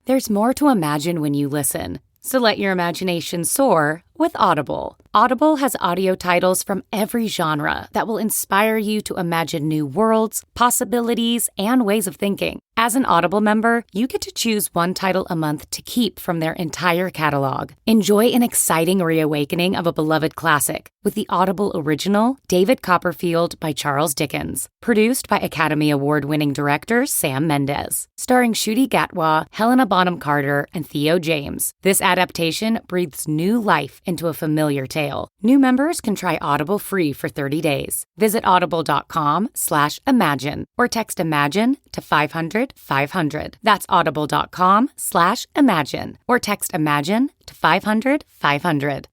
There's more to imagine when you listen. So let your imagination soar with Audible. Audible has audio titles from every genre that will inspire you to imagine new worlds, possibilities, and ways of thinking. As an Audible member, you get to choose one title a month to keep from their entire catalog. Enjoy an exciting reawakening of a beloved classic with the Audible original David Copperfield by Charles Dickens, produced by Academy Award-winning director Sam Mendes, starring Ncuti Gatwa, Helena Bonham Carter, and Theo James. This adaptation breathes new life into a familiar tale. New members can try Audible free for 30 days. Visit audible.com/imagine or text IMAGINE to 500-500. That's audible.com/imagine or text IMAGINE to 500-500.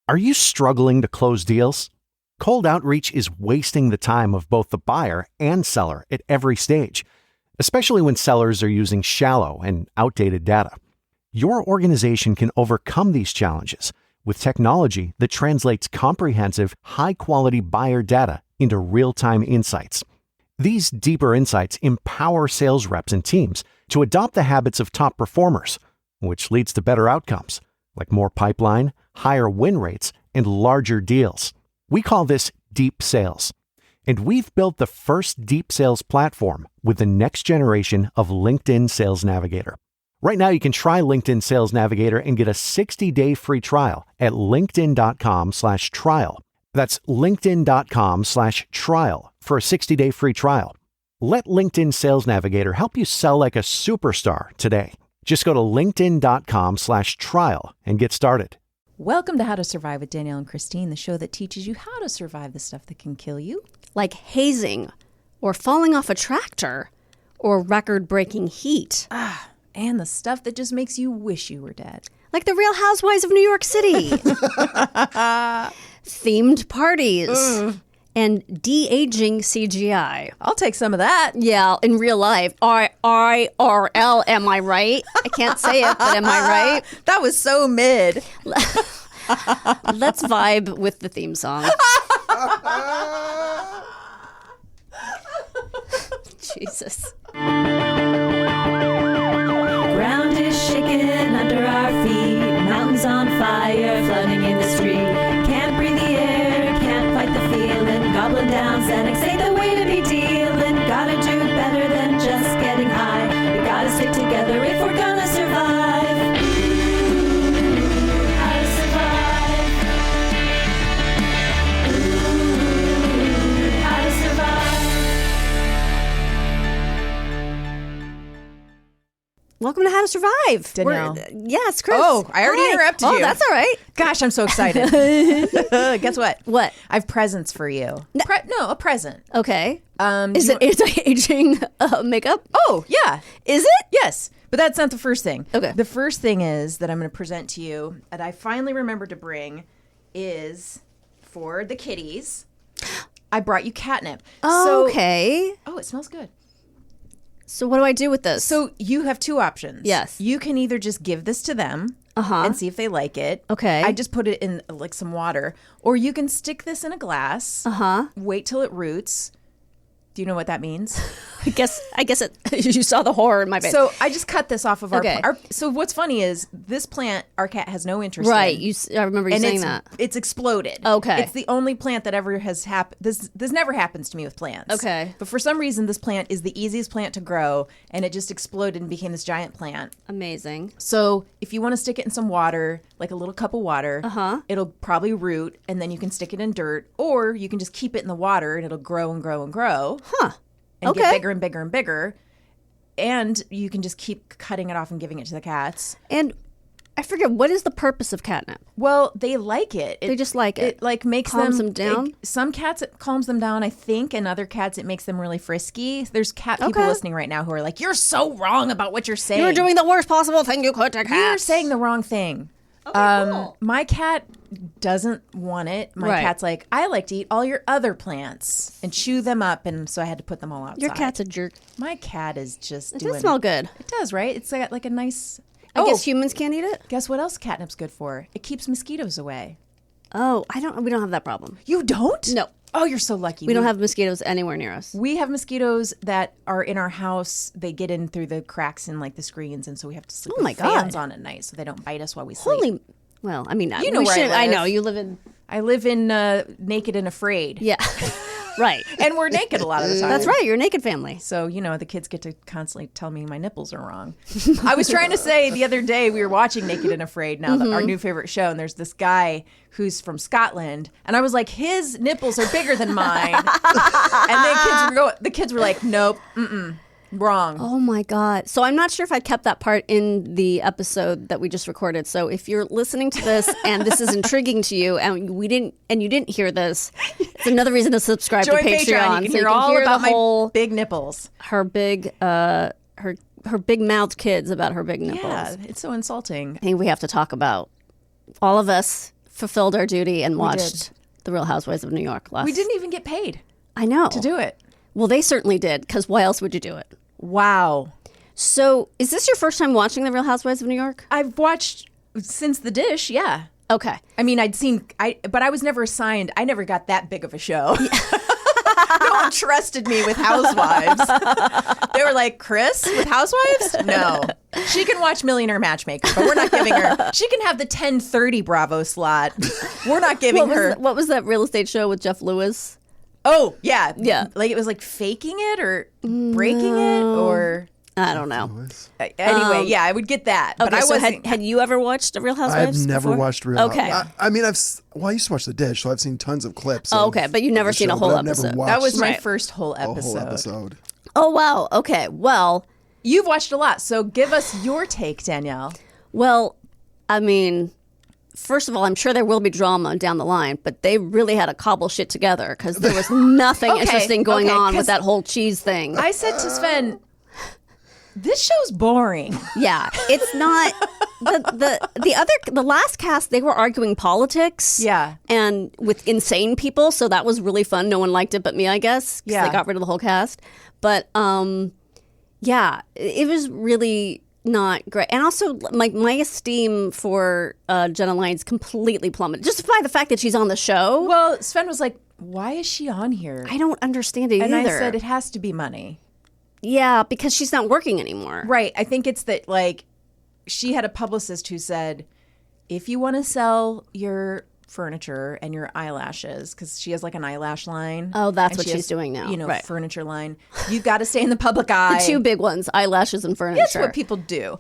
Are you struggling to close deals? Cold outreach is wasting the time of both the buyer and seller at every stage, especially when sellers are using shallow and outdated data. Your organization can overcome these challenges with technology that translates comprehensive, high-quality buyer data into real-time insights. These deeper insights empower sales reps and teams to adopt the habits of top performers, which leads to better outcomes, like more pipeline, higher win rates, and larger deals. We call this deep sales. And we've built the first deep sales platform with the next generation of LinkedIn Sales Navigator. Right now, you can try LinkedIn Sales Navigator and get a 60-day free trial at linkedin.com/trial. That's linkedin.com/trial for a 60-day free trial. Let LinkedIn Sales Navigator help you sell like a superstar today. Just go to linkedin.com/trial and get started. Welcome to How to Survive with Danielle and Kristine, the show that teaches you how to survive the stuff that can kill you. Like hazing, or falling off a tractor, or record-breaking heat. And the stuff that just makes you wish you were dead. Like the Real Housewives of New York City. Themed parties. And de-aging CGI. I'll take some of that. Yeah, in real life. IRL, am I right? I can't say it, but am I right? That was so mid. Let's vibe with the theme song. Jesus. Ground is shaking under our feet, mountains on fire, flooding in the street. Can't breathe the air, can't fight the feeling. Gobbling down Xanax ain't the way to be dealing. Gotta do better than just getting high. We gotta stick together if we're gonna survive. How to survive. How to survive. Welcome to How to Survive. Danielle. Yes, Chris. Oh, I already interrupted you. Oh, that's all right. Gosh, I'm so excited. Guess what? What? I have presents for you. A present. Okay. Do Is you it anti-aging makeup? Oh, yeah. Is it? Yes. But that's not the first thing. Okay. The first thing is that I'm going to present to you, that I finally remembered to bring, is for the kitties. I brought you catnip. Okay. Oh, it smells good. So what do I do with this? So you have two options. Yes. You can either just give this to them and see if they like it. Okay. I just put it in like some water. Or you can stick this in a glass. Wait till it roots. Do you know what that means? I guess it. You saw the horror in my face. So I just cut this off of Okay. our so what's funny is this plant our cat has no interest right. in. I remember you saying that. It's exploded. Okay. It's the only plant that ever has happened. This never happens to me with plants. Okay. But for some reason, this plant is the easiest plant to grow, and it just exploded and became this giant plant. Amazing. So if you want to stick it in some water, like a little cup of water, it'll probably root, and then you can stick it in dirt, or you can just keep it in the water, and it'll grow and grow and grow. And get bigger and bigger and bigger. And you can just keep cutting it off and giving it to the cats. And I forget, what is the purpose of catnip? Well, they like it. They just like it. It like makes calms them down. Some cats it calms them down, I think, and other cats it makes them really frisky. There's cat people listening right now who are like, "You're so wrong about what you're saying. You're doing the worst possible thing you could to cats. You're saying the wrong thing." Okay, cool. My cat doesn't want it. My cat's like, I like to eat all your other plants and chew them up, and so I had to put them all outside. Your cat's a jerk. My cat is just It doing. does smell good. It does, right? It's got like a nice. I guess humans can't eat it? Guess what else catnip's good for? It keeps mosquitoes away. Oh, we don't have that problem. You don't? No. Oh, you're so lucky. We don't have mosquitoes anywhere near us. We have mosquitoes that are in our house. They get in through the cracks in like the screens, and so we have to sleep with fans on at night so they don't bite us while we sleep. Well, I mean, you know where I live. I know you live in. I live in Naked and Afraid. Yeah, right. And we're naked a lot of the time. That's right. You're a naked family. So, the kids get to constantly tell me my nipples are wrong. I was trying to say the other day we were watching Naked and Afraid, now our new favorite show, and there's this guy who's from Scotland, and I was like, his nipples are bigger than mine. And the kids were like, nope, wrong. Oh my God. So I'm not sure if I kept that part in the episode that we just recorded. So if you're listening to this and this is intriguing to you and you didn't hear this, it's another reason to subscribe Join to Patreon. You can hear all about my big nipples. Her big her big mouthed kids about her big nipples. Yeah, it's so insulting. I think we have to talk about all of us fulfilled our duty and watched The Real Housewives of New York last. We didn't even get paid. I know. To do it. Well, they certainly did, because why else would you do it? Wow. So, is this your first time watching The Real Housewives of New York? I've watched since The Dish, yeah. Okay. I mean, but I was never assigned, I never got that big of a show. No one trusted me with Housewives. They were like, Chris, with Housewives? No. She can watch Millionaire Matchmaker, but we're not giving her. She can have the 10:30 Bravo slot. We're not giving her. What was that real estate show with Jeff Lewis? Oh, yeah. Yeah. Like it was like faking it or breaking it or... I don't know. Anyway, yeah, I would get that. But Okay, I so wasn't... had you ever watched The Real Housewives I've never before? watched Real Okay. I mean, I used to watch The Dish, so I've seen tons of clips. Oh, okay, but you've never of the seen a show, whole but I've never episode. watched That was my Right. first whole a episode. whole episode. Oh, wow. Okay, well, You've watched a lot, so give us your take, Danielle. I mean, first of all, I'm sure there will be drama down the line, but they really had to cobble shit together because there was nothing Okay, interesting going okay, on 'cause with that whole cheese thing. I said to Sven, this show's boring. Yeah, it's not the last cast. They were arguing politics, Yeah. and with insane people. So that was really fun. No one liked it but me, I guess. 'Cause Yeah. they got rid of the whole cast. But yeah, it was really not great. And also, my esteem for Jenna Lyons completely plummeted just by the fact that she's on the show. Well, Sven was like, why is she on here? I don't understand it and either. I said, it has to be money. Yeah, because she's not working anymore. Right. I think it's that, like, she had a publicist who said, if you want to sell your furniture and your eyelashes, because she has like an eyelash line. Oh, that's and what she she's has, doing now. Right. Furniture line. You've got to stay in the public eye. The two big ones, eyelashes and furniture. That's what people do.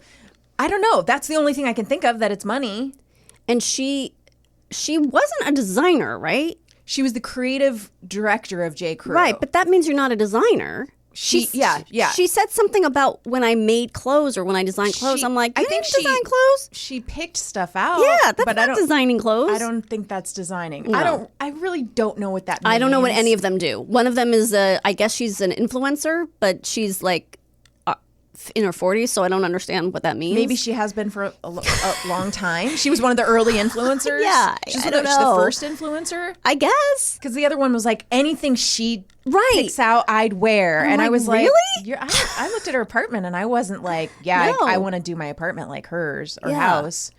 I don't know. That's the only thing I can think of that it's money. And she wasn't a designer, right? She was the creative director of J. Crew. Right, but that means you're not a designer. Yeah. She said something about when I made clothes or when I designed clothes. I'm like, I think she design clothes. She picked stuff out. Yeah, that's but not designing clothes. I don't think that's designing. No. I really don't know what that means. I don't know what any of them do. One of them is I guess she's an influencer, but she's like in her 40s, so I don't understand what that means. Maybe she has been for a long time. She was one of the early influencers. Yeah, she's I don't the know. first influencer. I guess. Because the other one was like, anything she Right. picks out, I'd wear. And I was like, really? I looked at her apartment and I wasn't like, yeah, No. I want to do my apartment like hers or Yeah. house.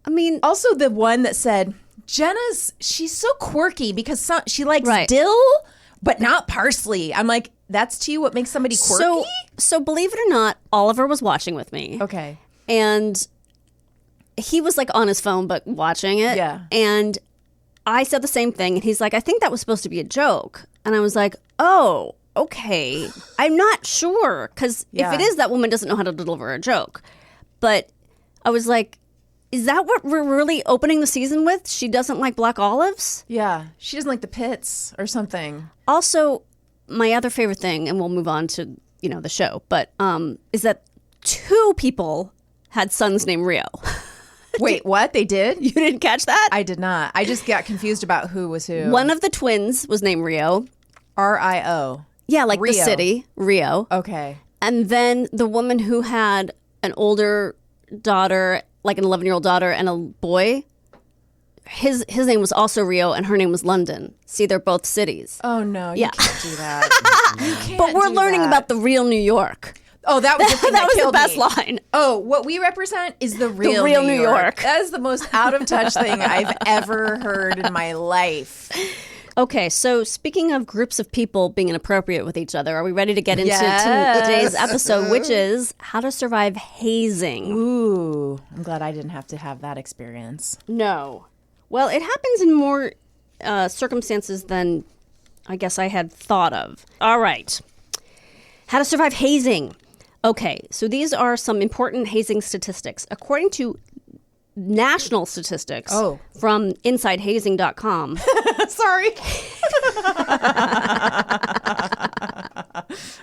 I mean, Also, the one that said, she's so quirky because she likes Right. dill, but not parsley. I'm like, that's to you what makes somebody quirky? So believe it or not, Oliver was watching with me. Okay. And he was like on his phone, but watching it. Yeah. And I said the same thing. And he's like, I think that was supposed to be a joke. And I was like, oh, okay. I'm not sure. Because Yeah. if it is, that woman doesn't know how to deliver a joke. But I was like, is that what we're really opening the season with? She doesn't like black olives? Yeah. She doesn't like the pits or something. Also, my other favorite thing, and we'll move on to, the show, but is that two people had sons named Rio. Wait, what? They did? You didn't catch that? I did not. I just got confused about who was who. One of the twins was named Rio. R-I-O. Yeah, like Rio. the city, Rio. Okay. And then the woman who had an older daughter, like an 11-year-old daughter and a boy, his name was also Rio and her name was London. See, they're both cities. Oh, no. Yeah. You can't do that. You can't But we're do learning that. about the real New York. Oh, that was the thing that was the killed best me. line. Oh, what we represent is the real New York. That is the most out of touch thing I've ever heard in my life. Okay, so speaking of groups of people being inappropriate with each other, are we ready to get into today's episode, which is how to survive hazing? Ooh, I'm glad I didn't have to have that experience. No. Well, it happens in more circumstances than I guess I had thought of. All right. How to survive hazing. Okay, so these are some important hazing statistics. According to national statistics from InsideHazing.com. Sorry.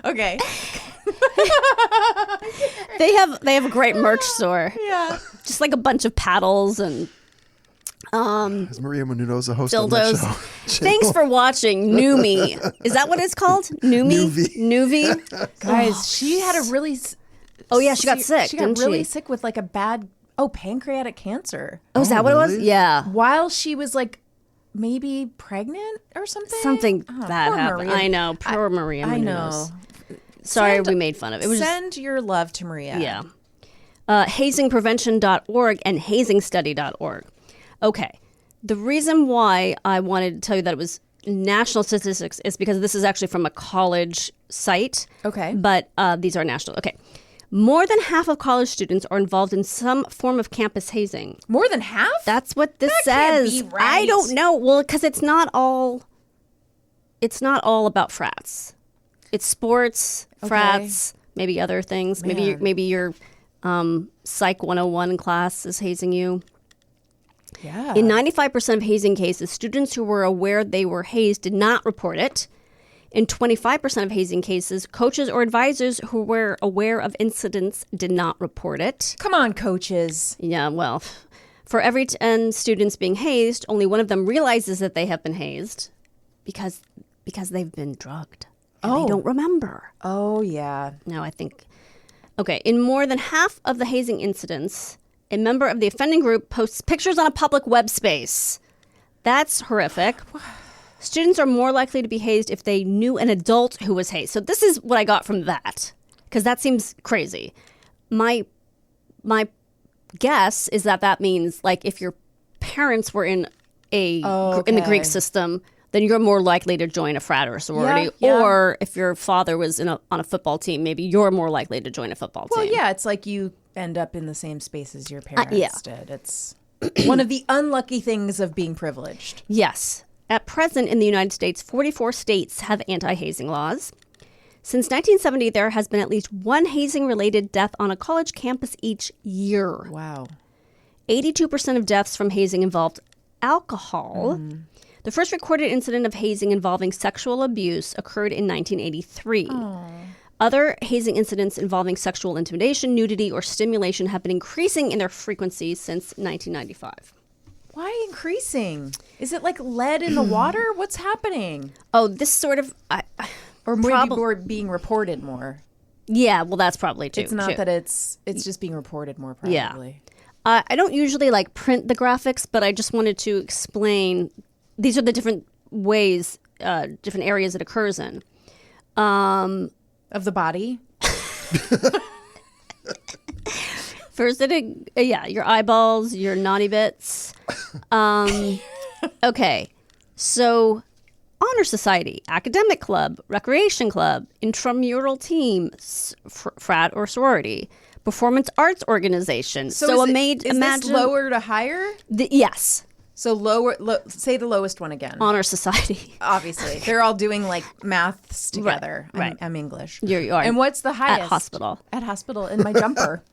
Okay. They have a great merch store. Yeah. Just like a bunch of paddles and Is Maria Menounos a host on that dildos. show? Thanks for watching New Me. Is that what it's called? New Me? Newvie? Guys, she had a really... Oh yeah, she got sick, She didn't got really she? sick with like a bad... pancreatic cancer. Oh, is that what it was? really? Yeah. While she was like maybe pregnant or something? Something Oh, bad poor happened. Maria. I know. Poor Maria I Menounos. know. Sorry we made fun of it. It was just, Send your love to Maria. yeah. Hazingprevention.org and hazingstudy.org. Okay. The reason why I wanted to tell you that it was national statistics is because this is actually from a college site. Okay. But these are national. Okay. More than half of college students are involved in some form of campus hazing. More than half? That's what this That says. can't be right. I don't know. Well, because it's not all about frats. It's sports, frats, maybe other things. Man. Maybe your Psych 101 class is hazing you. Yeah. In 95% of hazing cases, students who were aware they were hazed did not report it. In 25% of hazing cases, coaches or advisors who were aware of incidents did not report it. Come on, coaches. Yeah, well, for every 10 students being hazed, only one of them realizes that they have been hazed because they've been drugged. And they don't remember. Oh, yeah. No, I think... Okay, in more than half of the hazing incidents, a member of the offending group posts pictures on a public web space. That's horrific. Students are more likely to be hazed if they knew an adult who was hazed. So this is what I got from that, because that seems crazy. My guess is that means like if your parents were in in the Greek system, then you're more likely to join a frat or a sorority. Yeah. Or if your father was on a football team, maybe you're more likely to join a football Well, team. yeah, it's like you end up in the same space as your parents yeah. did. It's one of the unlucky things of being privileged. Yes. At present, in the United States, 44 states have anti-hazing laws. Since 1970, there has been at least one hazing-related death on a college campus each year. Wow. 82% of deaths from hazing involved alcohol. The first recorded incident of hazing involving sexual abuse occurred in 1983. Other hazing incidents involving sexual intimidation, nudity, or stimulation have been increasing in their frequency since 1995. Why increasing? Is it like lead in the water? What's happening? Oh, this sort of... Or maybe we're being reported more. Yeah, well, that's probably too. It's not that it's just being reported more, probably. Yeah. I don't usually print the graphics, but I just wanted to explain. These are the different ways, different areas it occurs in. Of the body? First, your eyeballs, your naughty bits. Okay, so honor society, academic club, recreation club, intramural team, frat or sorority, performance arts organization. So is this lower to higher? Yes. So say the lowest one again. Honor society. Obviously. They're all doing maths together. Right. I'm English. You are. And what's the highest? At hospital. At hospital in my jumper.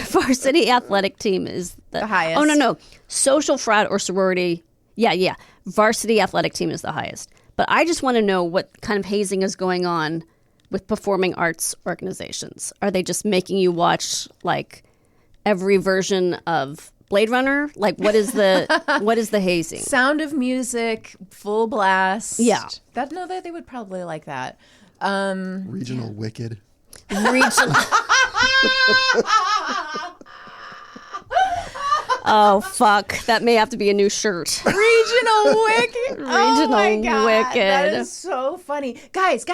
Varsity athletic team is the highest. Oh, no. Social frat or sorority. Yeah. Varsity athletic team is the highest. But I just want to know what kind of hazing is going on with performing arts organizations. Are they just making you watch every version of Blade Runner? What is the hazing? Sound of Music, full blast. Yeah. That they would probably like that. Regional Wicked. Oh, fuck. That may have to be a new shirt. Regional Wicked. Oh my Regional God, Wicked. That is so funny. Guys.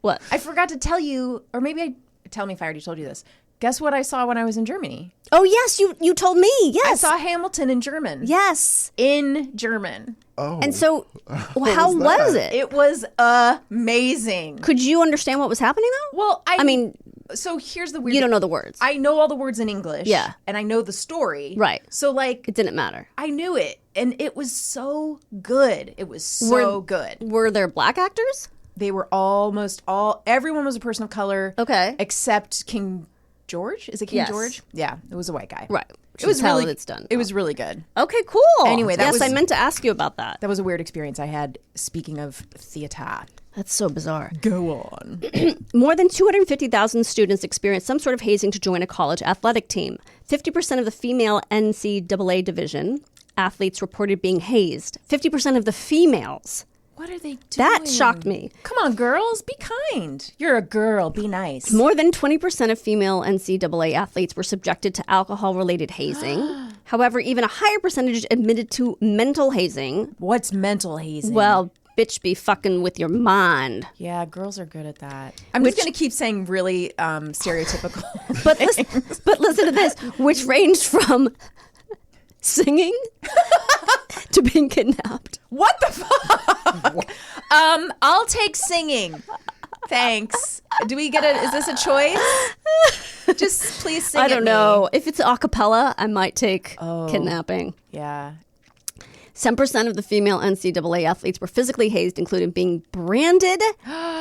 What? I forgot to tell you, or maybe I tell me if I already told you this. Guess what I saw when I was in Germany? Oh, yes, you told me. Yes. I saw Hamilton in German. Yes. In German. Oh. And so, how was it? It was amazing. Could you understand what was happening, though? Well, I mean, so here's the weird. you don't know the words. I know all the words in English. Yeah. And I know the story. Right. So, like, It didn't matter. I knew it. And it was so good. It was so good. Were there black actors? They were everyone was a person of color. Okay. Except King George. Is it King Yes. George? Yeah. It was a white guy. Right. It was how really, it's done. It was really good. Okay, cool. Anyway, that yes, was- I meant to ask you about that. That was a weird experience I had, speaking of theater. That's so bizarre. Go on. More than 250,000 students experienced some sort of hazing to join a college athletic team. 50% of the female NCAA division athletes reported being hazed. 50% of the females. What are they doing? That shocked me. Come on, girls. Be kind. You're a girl. Be nice. More than 20% of female NCAA athletes were subjected to alcohol-related hazing. However, even a higher percentage admitted to mental hazing. What's mental hazing? Well, bitch be fucking with your mind. yeah, girls are good at that. I'm just going to keep saying really stereotypical. But listen to this, which ranged from singing to being kidnapped. What the fuck? I'll take singing. Thanks. Do we get is this a choice? Just please sing. I don't know. If it's a cappella, I might take Oh. kidnapping. Yeah. 10% of the female NCAA athletes were physically hazed, including being branded,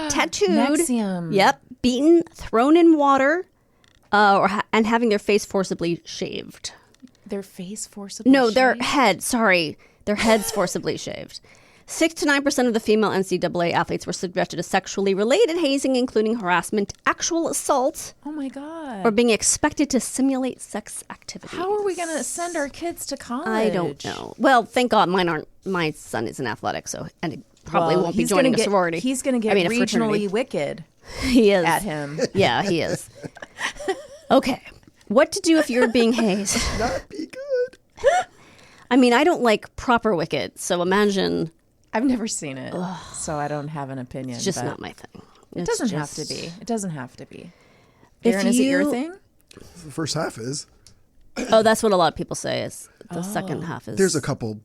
tattooed, Nexium. yep, beaten, thrown in water, and having their face forcibly shaved. Their face forcibly No, their shaved? head. Sorry, their heads forcibly shaved. 6 to 9% of the female NCAA athletes were subjected to sexually related hazing, including harassment, actual assault, Oh my god. or being expected to simulate sex activities. How are we going to send our kids to college? I don't know. Well, thank God mine aren't. My son is an athletic, so and he probably Well, won't be he's joining gonna a sorority. He's going to get I mean, a regionally fraternity. wicked He is at him. Yeah, he is. Okay, what to do if you're being hazed? Not be good. I mean, I don't like proper wicked, so imagine. I've never seen it, so I don't have an opinion. It's just but not my thing. It It's doesn't have just- to be. It doesn't have to be. If Aaron, is it your you- thing? The first half is. Oh, that's what a lot of people say. Is the second half is There's a couple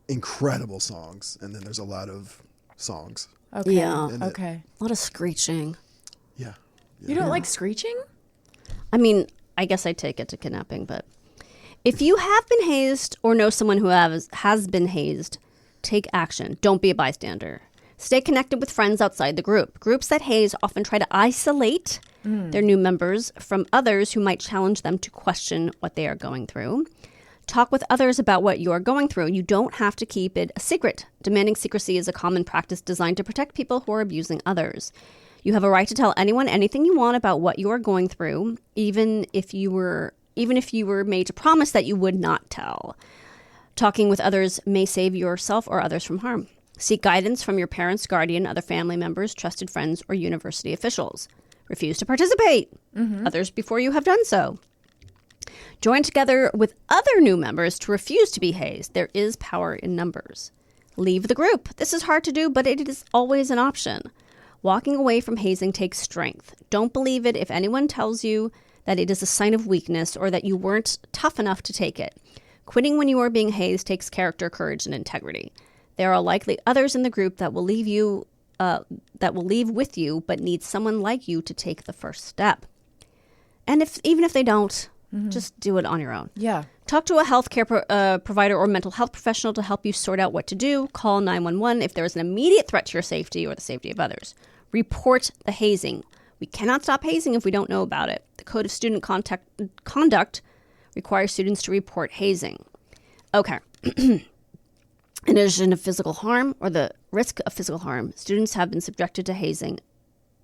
incredible songs, and then there's a lot of songs. Okay. Yeah. Okay. a lot of screeching. Yeah. You don't like screeching? I mean, I guess I take it to kidnapping, but if you have been hazed or know someone who has been hazed, take action. Don't be a bystander. Stay connected with friends outside the group. Groups that haze often try to isolate their new members from others who might challenge them to question what they are going through. Talk with others about what you are going through. You don't have to keep it a secret. Demanding secrecy is a common practice designed to protect people who are abusing others. You have a right to tell anyone anything you want about what you are going through, even if you were made to promise that you would not tell. Talking with others may save yourself or others from harm. Seek guidance from your parents, guardian, other family members, trusted friends, or university officials. Refuse to participate. Others before you have done so. Join together with other new members to refuse to be hazed. There is power in numbers. Leave the group. This is hard to do, but it is always an option. Walking away from hazing takes strength. Don't believe it if anyone tells you that it is a sign of weakness or that you weren't tough enough to take it. Quitting when you are being hazed takes character, courage, and integrity. There are likely others in the group that will leave with you, but need someone like you to take the first step. And even if they don't, just do it on your own. Yeah. Talk to a healthcare provider or mental health professional to help you sort out what to do. Call 911 if there is an immediate threat to your safety or the safety of others. Report the hazing. We cannot stop hazing if we don't know about it. The Code of Student Conduct requires students to report hazing. Okay. In addition to physical harm or the risk of physical harm, students have been subjected to hazing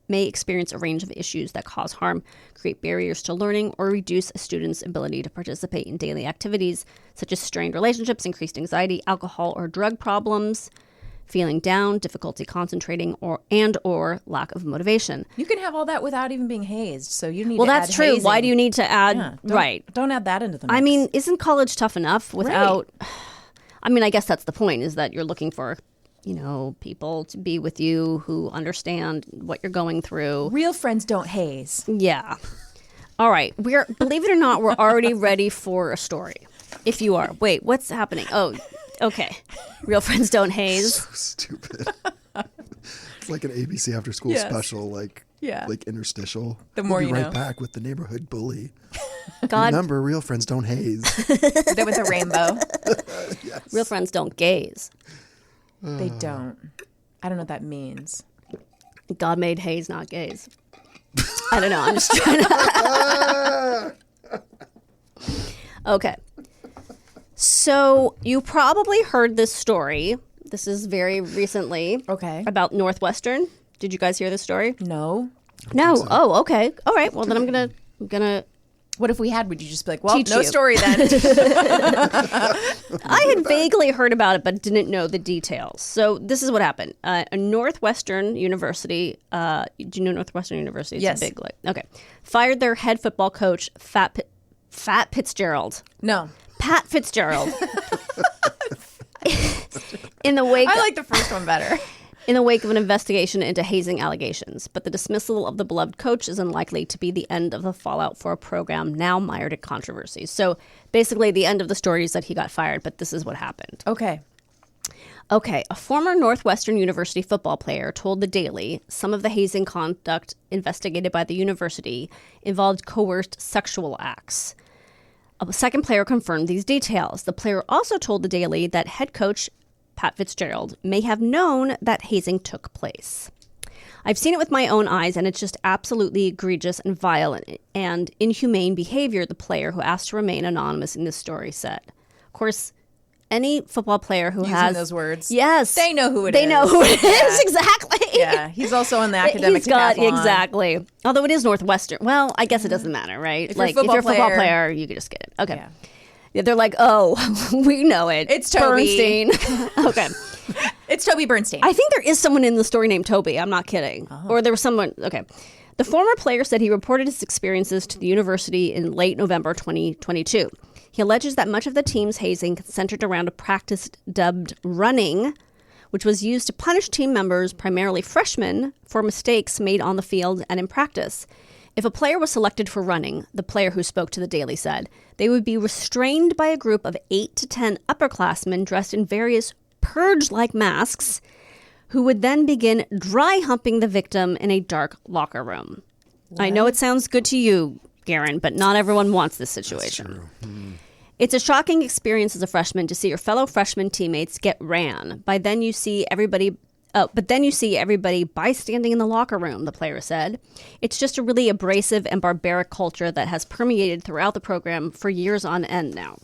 may experience a range of issues that cause harm, create barriers to learning, or reduce a student's ability to participate in daily activities, such as strained relationships, increased anxiety, alcohol or drug problems, feeling down, difficulty concentrating, or lack of motivation. You can have all that without even being hazed. So you need Well, to that's add true. hazing. Why do you need to add? Yeah, Right. Don't add that into the mix. I mean, isn't college tough enough without... I mean, I guess that's the point, is that you're looking for people to be with you who understand what you're going through. Real friends don't haze. Yeah. All right. Believe it or not, we're already ready for a story. If you are. Wait, what's happening? Oh, okay. Real friends don't haze. So stupid. It's like an ABC after school special, like interstitial. The more we'll be you right know. back with the neighborhood bully. God. Remember, real friends don't haze. They're with a rainbow. Yes. Real friends don't gaze. They don't. I don't know what that means. God made haze, not gaze. I don't know. I'm just trying to. Okay. So you probably heard this story. This is very recently. Okay. About Northwestern. Did you guys hear this story? No. No. Oh, okay. All right. Well, then I'm gonna. What if we had? Would you just be like, well, Teach no you. story then? I had vaguely heard about it, but didn't know the details. So this is what happened. A Northwestern University. Do you know Northwestern University? It's Yes. a big, okay. Fired their head football coach, Fat Fitzgerald. No. Pat Fitzgerald. In the wake. I like the first one better. In the wake of an investigation into hazing allegations. But the dismissal of the beloved coach is unlikely to be the end of the fallout for a program now mired in controversy. So basically, the end of the story is that he got fired, but this is what happened. Okay. Okay, a former Northwestern University football player told The Daily some of the hazing conduct investigated by the university involved coerced sexual acts. A second player confirmed these details. The player also told The Daily that head coach Pat Fitzgerald may have known that hazing took place. I've seen it with my own eyes, and it's just absolutely egregious and violent and inhumane behavior, the player who asked to remain anonymous in this story said. Of course, any football player who Using has those words. Yes. They know who it is. They know who it is, exactly. Yeah. He's also on the academic decathlon. Exactly. Although it is Northwestern. Well, I guess it doesn't matter, right? If you're a football if you're a football player, you can just get it. Okay. Yeah. Yeah, they're like, oh, we know it. It's Toby. Bernstein. Okay. It's Toby Bernstein. I think there is someone in the story named Toby. I'm not kidding. Or there was someone. Okay. The former player said he reported his experiences to the university in late November 2022. He alleges that much of the team's hazing centered around a practice dubbed running, which was used to punish team members, primarily freshmen, for mistakes made on the field and in practice. If a player was selected for running, the player who spoke to The Daily said, they would be restrained by a group of 8 to 10 upperclassmen dressed in various purge-like masks who would then begin dry humping the victim in a dark locker room. What? I know it sounds good to you, Garen, but not everyone wants this situation. That's true. It's a shocking experience as a freshman to see your fellow freshman teammates get ran. But then you see everybody bystanding in the locker room, the player said. It's just a really abrasive and barbaric culture that has permeated throughout the program for years on end now.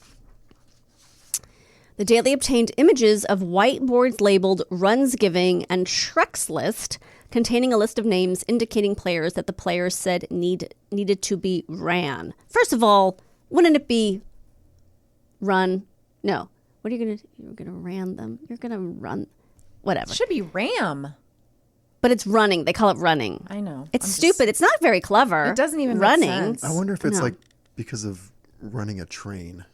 The Daily obtained images of whiteboards labeled Runs Giving and Shrek's List, containing a list of names indicating players that the players said needed to be ran. First of all, wouldn't it be run? No. What are you going to do? You're going to ran them. You're going to run. Whatever. It should be ram. But it's running. They call it running. I know. It's stupid. It's not very clever. It doesn't even running. make sense. I wonder if it's No. like because of running a train.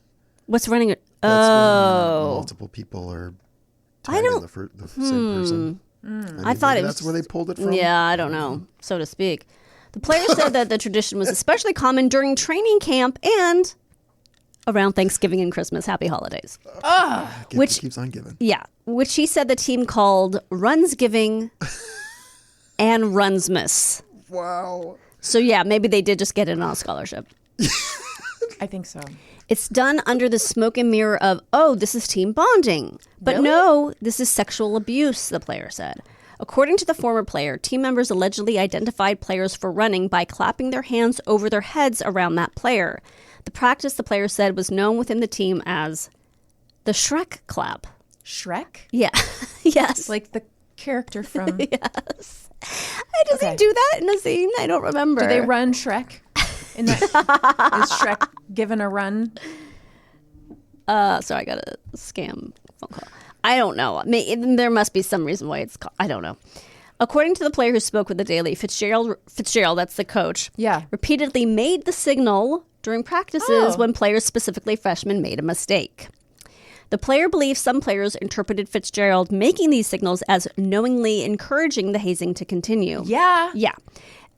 What's running? That's when Oh. multiple people are I tagging don't- the same person. I thought maybe it was. that's where they pulled it from. Yeah, I don't know, so to speak. The player said that the tradition was especially common during training camp and around Thanksgiving and Christmas. Happy holidays. Which keeps on giving. Yeah, which he said the team called Runs Giving and Runsmas. Wow. So yeah, maybe they did just get it on a scholarship. I think so. It's done under the smoke and mirror of, oh, this is team bonding. But Really? no, this is sexual abuse, the player said. According to the former player, team members allegedly identified players for running by clapping their hands over their heads around that player. The practice, the player said, was known within the team as the Shrek clap. Shrek? Yeah. Yes. Like the character from... Yes. Does Okay. he do that in a scene? I don't remember. Do they run Shrek? In that, is Shrek given a run? Sorry, I got a scam phone call. I don't know. There must be some reason why it's called. I don't know. According to the player who spoke with the Daily, Fitzgerald, that's the coach, Yeah. repeatedly made the signal during practices when players, specifically freshmen, made a mistake. The player believes some players interpreted Fitzgerald making these signals as knowingly encouraging the hazing to continue. Yeah. Yeah.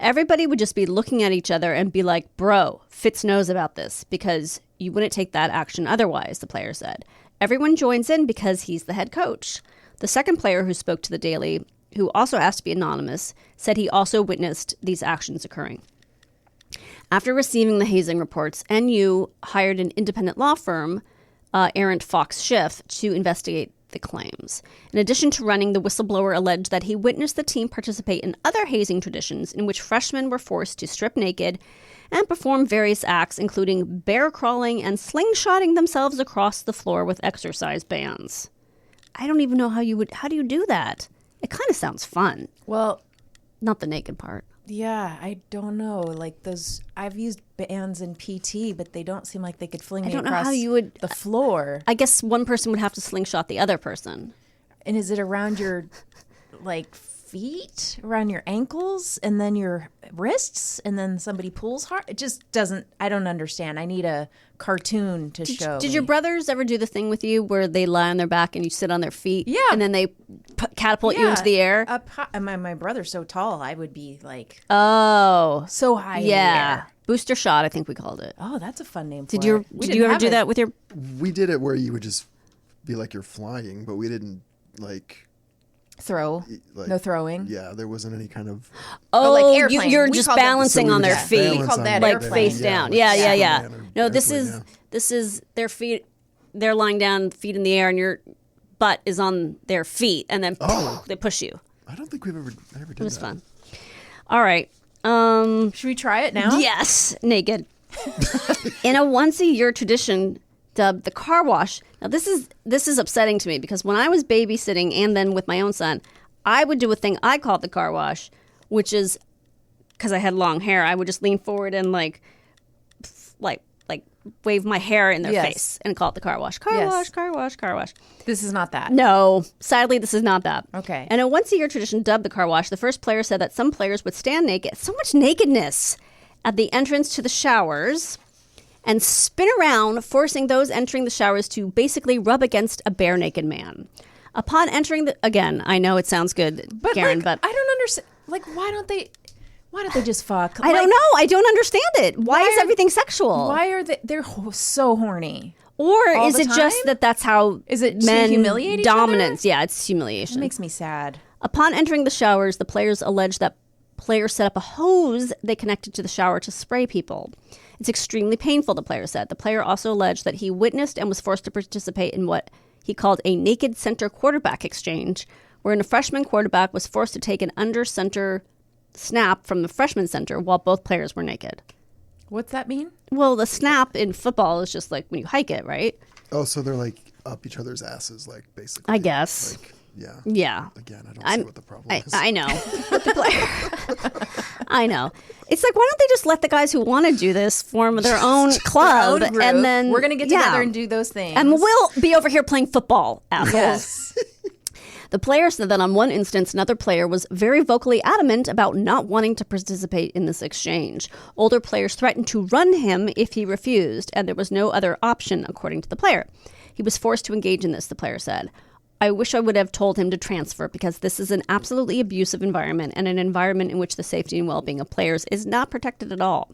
Everybody would just be looking at each other and be like, bro, Fitz knows about this because you wouldn't take that action otherwise, the player said. Everyone joins in because he's the head coach. The second player who spoke to the Daily, who also asked to be anonymous, said he also witnessed these actions occurring. After receiving the hazing reports, NU hired an independent law firm, Arent Fox Schiff, to investigate the claims. In addition to running, the whistleblower alleged that he witnessed the team participate in other hazing traditions in which freshmen were forced to strip naked and perform various acts, including bear crawling and slingshotting themselves across the floor with exercise bands. I don't even know how do you do that? It kind of sounds fun. Well, not the naked part. Yeah, I don't know. Like those, I've used bands in PT, but they don't seem like they could fling me across the floor. I guess one person would have to slingshot the other person. And is it around your, like, feet, around your ankles, and then your wrists, and then somebody pulls hard? It just doesn't, I don't understand. I need a cartoon to show Did me. your brothers ever do the thing with you where they lie on their back and you sit on their feet? Yeah. And then they catapult you into the air? My brother's so tall, I would be like, oh, so high in the air. Booster shot, I think we called it. Oh, that's a fun name for Did it. you ever do that with your... We did it where you would just be like you're flying, but we didn't like... Throw? Like, no throwing? Yeah, there wasn't any kind of... Oh, like airplane. you're just balancing on their feet. We called that like airplane. face down. Yeah. No, this airplane, is their feet. They're lying down, feet in the air, and your butt is on their feet, and then they push you. I don't think we've ever did that. It was fun. All right. Should we try it now? Yes, naked. In a once-a-year tradition dubbed the car wash. Now, this is upsetting to me because when I was babysitting and then with my own son, I would do a thing I called the car wash, which is because I had long hair. I would just lean forward and like wave my hair in their face and call it the car wash. Car wash, car wash, car wash. This is not that. No, sadly, this is not that. Okay. And a once-a-year tradition dubbed the car wash, the first player said that some players would stand naked, so much nakedness, at the entrance to the showers and spin around, forcing those entering the showers to basically rub against a bare naked man. Upon entering again, I know it sounds good, but Karen, like, but I don't understand. Like, why don't they just fuck? I don't know. I don't understand it. Why is everything sexual? Why are they're so horny? Or all is the it time? just that's how is it men to humiliate each dominance? other? Yeah, it's humiliation. It makes me sad. Upon entering the showers, the players allege that players set up a hose they connected to the shower to spray people. It's extremely painful, the player said. The player also alleged that he witnessed and was forced to participate in what he called a naked center quarterback exchange, wherein a freshman quarterback was forced to take an under center snap from the freshman center while both players were naked. What's that mean? Well, the snap in football is just like when you hike it, right? Oh, so they're like up each other's asses, like basically. I guess. Like, yeah. Yeah. Again, I don't see what the problem is. I know. But the player, I know. It's like, why don't they just let the guys who want to do this form their own club, Their own group. and then we're gonna get together and do those things, and we'll be over here playing football. Assholes. Yes. The player said that on one instance, another player was very vocally adamant about not wanting to participate in this exchange. Older players threatened to run him if he refused, and there was no other option, according to the player. He was forced to engage in this, the player said. I wish I would have told him to transfer because this is an absolutely abusive environment and an environment in which the safety and well-being of players is not protected at all.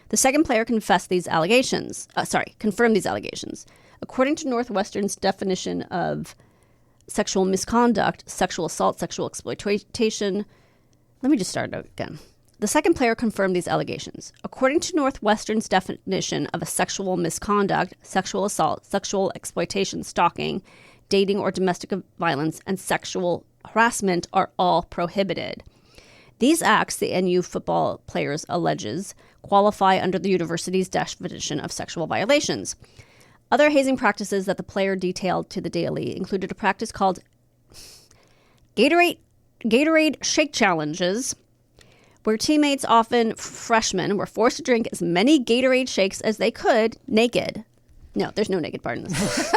The second player confirmed these allegations. According to Northwestern's definition of sexual misconduct, sexual assault, sexual exploitation. Let me just start it again. The second player confirmed these allegations. According to Northwestern's definition of a sexual misconduct, sexual assault, sexual exploitation, stalking, dating or domestic violence, and sexual harassment are all prohibited. These acts, the NU football players alleges, qualify under the university's definition of sexual violations. Other hazing practices that the player detailed to the Daily included a practice called Gatorade shake challenges, where teammates, often freshmen, were forced to drink as many Gatorade shakes as they could naked. No, there's no naked part in this.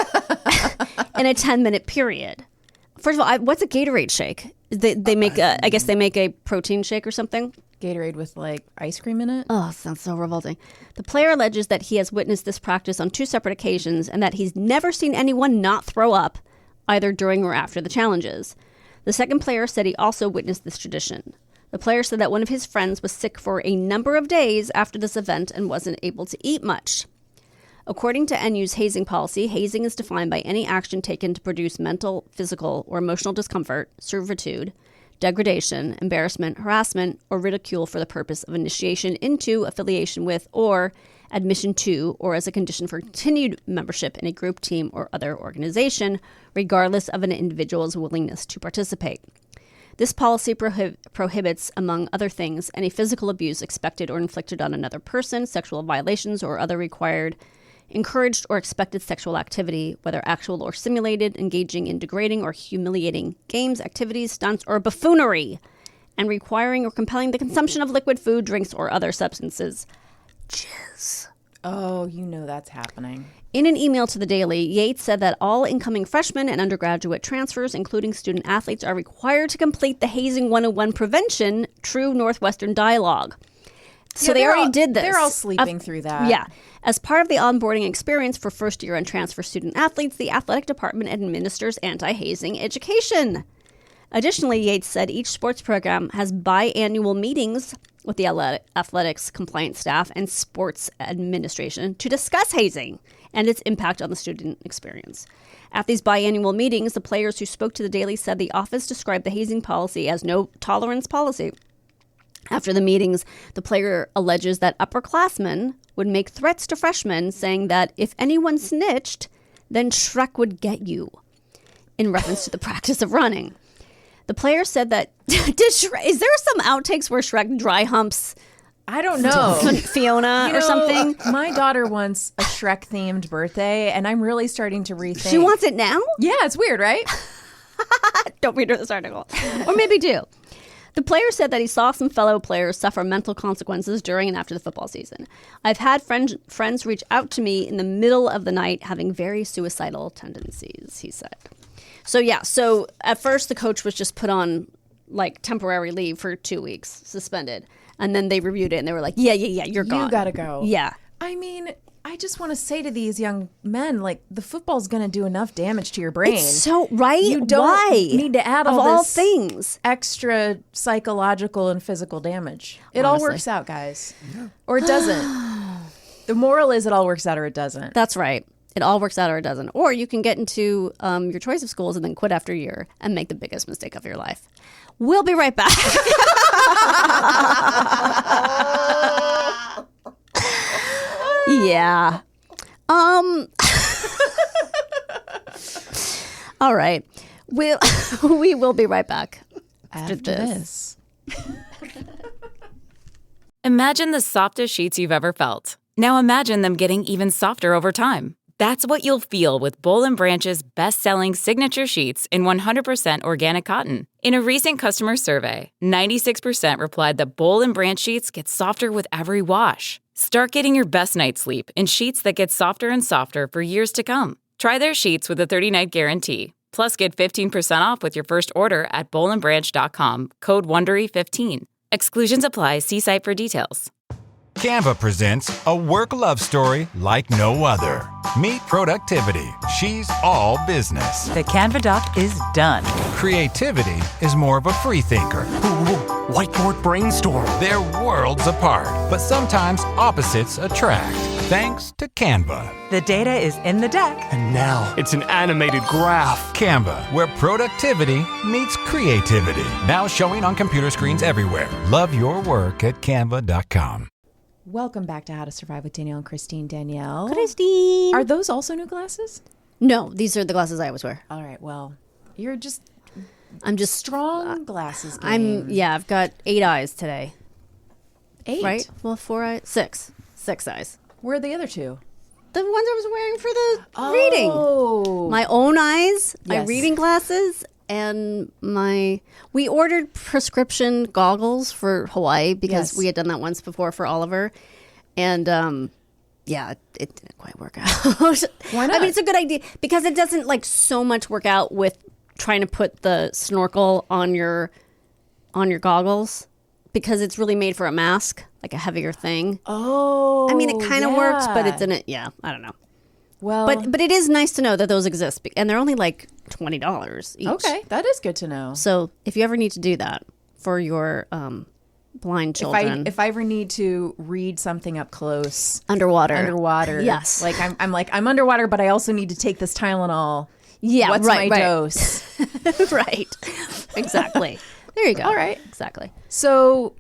In a 10-minute period. First of all, what's a Gatorade shake? They make I guess they make a protein shake or something. Gatorade with like ice cream in it? Oh, sounds so revolting. The player alleges that he has witnessed this practice on 2 separate occasions and that he's never seen anyone not throw up, either during or after the challenges. The second player said he also witnessed this tradition. The player said that one of his friends was sick for a number of days after this event and wasn't able to eat much. According to NU's hazing policy, hazing is defined by any action taken to produce mental, physical, or emotional discomfort, servitude, degradation, embarrassment, harassment, or ridicule for the purpose of initiation into, affiliation with, or admission to, or as a condition for continued membership in a group, team, or other organization, regardless of an individual's willingness to participate. This policy prohibits, among other things, any physical abuse expected or inflicted on another person, sexual violations, or other required, encouraged, or expected sexual activity, whether actual or simulated, engaging in degrading or humiliating games, activities, stunts, or buffoonery, and requiring or compelling the consumption of liquid food, drinks, or other substances. Jizz. Oh, you know that's happening. In an email to the Daily, Yates said that all incoming freshmen and undergraduate transfers, including student athletes, are required to complete the Hazing 101 Prevention True Northwestern Dialogue. So they already did this. They're all sleeping through that. Yeah. As part of the onboarding experience for first-year and transfer student athletes, the athletic department administers anti-hazing education. Additionally, Yates said each sports program has biannual meetings with the athletics compliance staff and sports administration to discuss hazing and its impact on the student experience. At these biannual meetings, the players who spoke to the Daily said the office described the hazing policy as no tolerance policy. After the meetings, the player alleges that upperclassmen would make threats to freshmen saying that if anyone snitched, then Shrek would get you, in reference to the practice of running. The player said that, is there some outtakes where Shrek dry humps? I don't know. Fiona or something? My daughter wants a Shrek-themed birthday, and I'm really starting to rethink. She wants it now? Yeah, it's weird, right? Don't read her this article. Or maybe do. The player said that he saw some fellow players suffer mental consequences during and after the football season. I've had friends reach out to me in the middle of the night having very suicidal tendencies, he said. So at first the coach was just put on like temporary leave for 2 weeks, suspended. And then they reviewed it and they were like, yeah, you're gone. You gotta go. Yeah. I mean, I just want to say to these young men, like, the football's going to do enough damage to your brain. It's so, right? You don't need to add all this things. Extra psychological and physical damage. It all works out, guys. Yeah. Or it doesn't. The moral is it all works out or it doesn't. That's right. It all works out or it doesn't. Or you can get into your choice of schools and then quit after a year and make the biggest mistake of your life. We'll be right back. Yeah. All right. We will be right back after this. Imagine the softest sheets you've ever felt. Now imagine them getting even softer over time. That's what you'll feel with Boll & Branch's best-selling signature sheets in 100% organic cotton. In a recent customer survey, 96% replied that Boll & Branch sheets get softer with every wash. Start getting your best night's sleep in sheets that get softer and softer for years to come. Try their sheets with a 30-night guarantee. Plus, get 15% off with your first order at bollandbranch.com. Code WONDERY15. Exclusions apply. See site for details. Canva presents a work love story like no other. Meet Productivity. She's all business. The Canva doc is done. Creativity is more of a free thinker. Whiteboard brainstorm. They're worlds apart, but sometimes opposites attract. Thanks to Canva. The data is in the deck. And now it's an animated graph. Canva, where productivity meets creativity. Now showing on computer screens everywhere. Love your work at canva.com. Welcome back to How to Survive with Danielle and Kristine. Danielle. Kristine. Are those also new glasses? No, these are the glasses I always wear. All right, well, I'm just strong glasses game. I've got 8 eyes today. 8? Right? Well, 4 eyes. 6. 6 eyes. Where are the other 2? The ones I was wearing for the reading. My own eyes, my reading glasses, and we ordered prescription goggles for Hawaii because we had done that once before for Oliver. And it didn't quite work out. Why not? I mean, it's a good idea because it doesn't like so much work out with trying to put the snorkel on your goggles because it's really made for a mask, like a heavier thing. Oh, I mean, it kind of works, but it didn't. Yeah, I don't know. Well, but it is nice to know that those exist, and they're only like $20 each. Okay, that is good to know. So if you ever need to do that for your blind children, if I ever need to read something up close, underwater, yes, like I'm underwater, but I also need to take this Tylenol. Yeah, what's my dose? Right, exactly. There you go. All right, exactly. So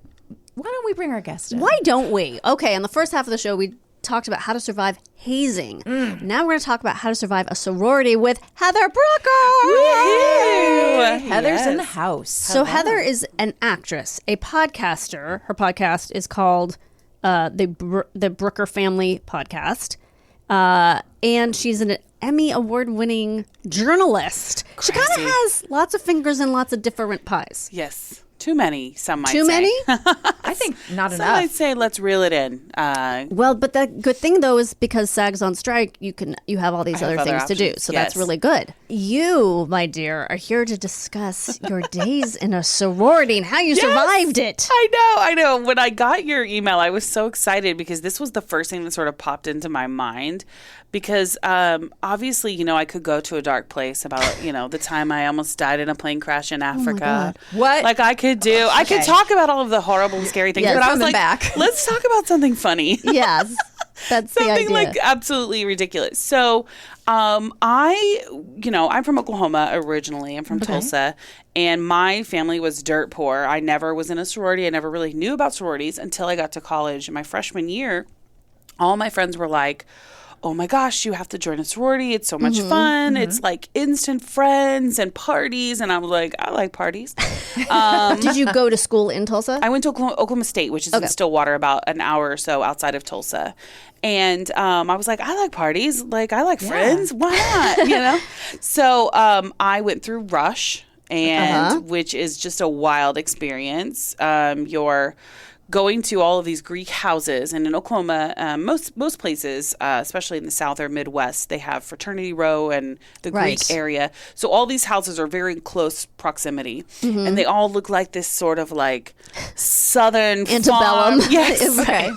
why don't we bring our guest in? Why don't we? Okay, in the first half of the show, we talked about how to survive hazing. Now we're going to talk about how to survive a sorority with Heather Brooker. Heather's in the house. So Heather is an actress, a podcaster. Her podcast is called the Brooker Family Podcast. And she's an Emmy award-winning journalist. Crazy. She kind of has lots of fingers in lots of different pies. Yes. Too many, some might say. Too many? I think not some enough. might say let's reel it in. Well, but the good thing, though, is because SAG's on strike, you have all these other things to do. So that's really good. You, my dear, are here to discuss your days in a sorority and how you survived it. I know. When I got your email, I was so excited because this was the first thing that sort of popped into my mind. Because obviously, I could go to a dark place about, the time I almost died in a plane crash in Africa. What? Like I could talk about all of the horrible, scary things. But I was like, let's talk about something funny. Yes. That's the idea. Something like absolutely ridiculous. So I'm from Oklahoma originally. I'm from Tulsa. And my family was dirt poor. I never was in a sorority. I never really knew about sororities until I got to college. In my freshman year, all my friends were like, oh my gosh, you have to join a sorority. It's so much fun. It's like instant friends and parties. And I was like, I like parties. Did you go to school in Tulsa? I went to Oklahoma State, which is in Stillwater, about an hour or so outside of Tulsa. And I was like, I like parties. Like, I like friends. Why not? So I went through Rush, and which is just a wild experience. You're going to all of these Greek houses, and in Oklahoma, most places, especially in the South or Midwest, they have Fraternity Row and the Greek area. So all these houses are very close proximity, and they all look like this sort of like Southern antebellum. Yes,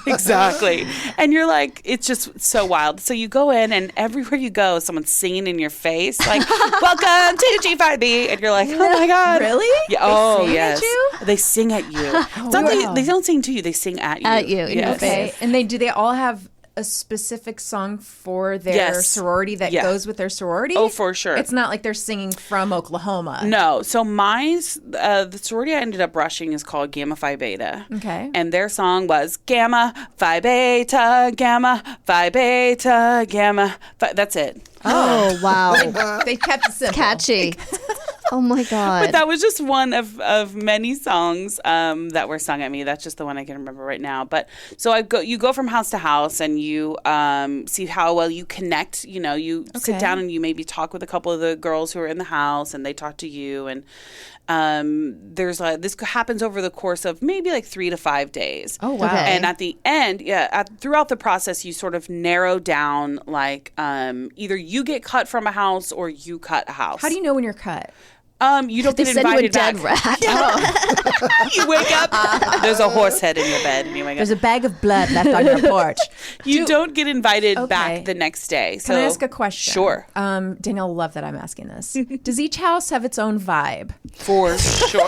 exactly. And you're like, it's just so wild. So you go in, and everywhere you go, someone's singing in your face, like, "Welcome to G5B," and you're like, "Oh my god, really? Yeah. Oh yes, they sing at you. They don't sing to you; they sing at you. At you, in your face. And do they all have a specific song for their sorority that goes with their sorority? Oh, for sure. It's not like they're singing from Oklahoma. No. So the sorority I ended up rushing is called Gamma Phi Beta. Okay. And their song was Gamma Phi Beta, Gamma Phi Beta, Gamma Phi. That's it. Oh, wow. They kept it simple. Catchy. Oh my god! But that was just one of many songs that were sung at me. That's just the one I can remember right now. But so you go from house to house, and you see how well you connect. You sit down and you maybe talk with a couple of the girls who are in the house, and they talk to you. And this happens over the course of maybe like 3 to 5 days. Oh wow! Okay. And at the end, throughout the process, you sort of narrow down like either you get cut from a house or you cut a house. How do you know when you're cut? You don't get invited back. Dead rat. You wake up, there's a horse head in your bed, and you wake up. There's a bag of blood left on your porch. You don't get invited back the next day. Can I ask a question? Sure. Danielle will love that I'm asking this. Does each house have its own vibe? For sure.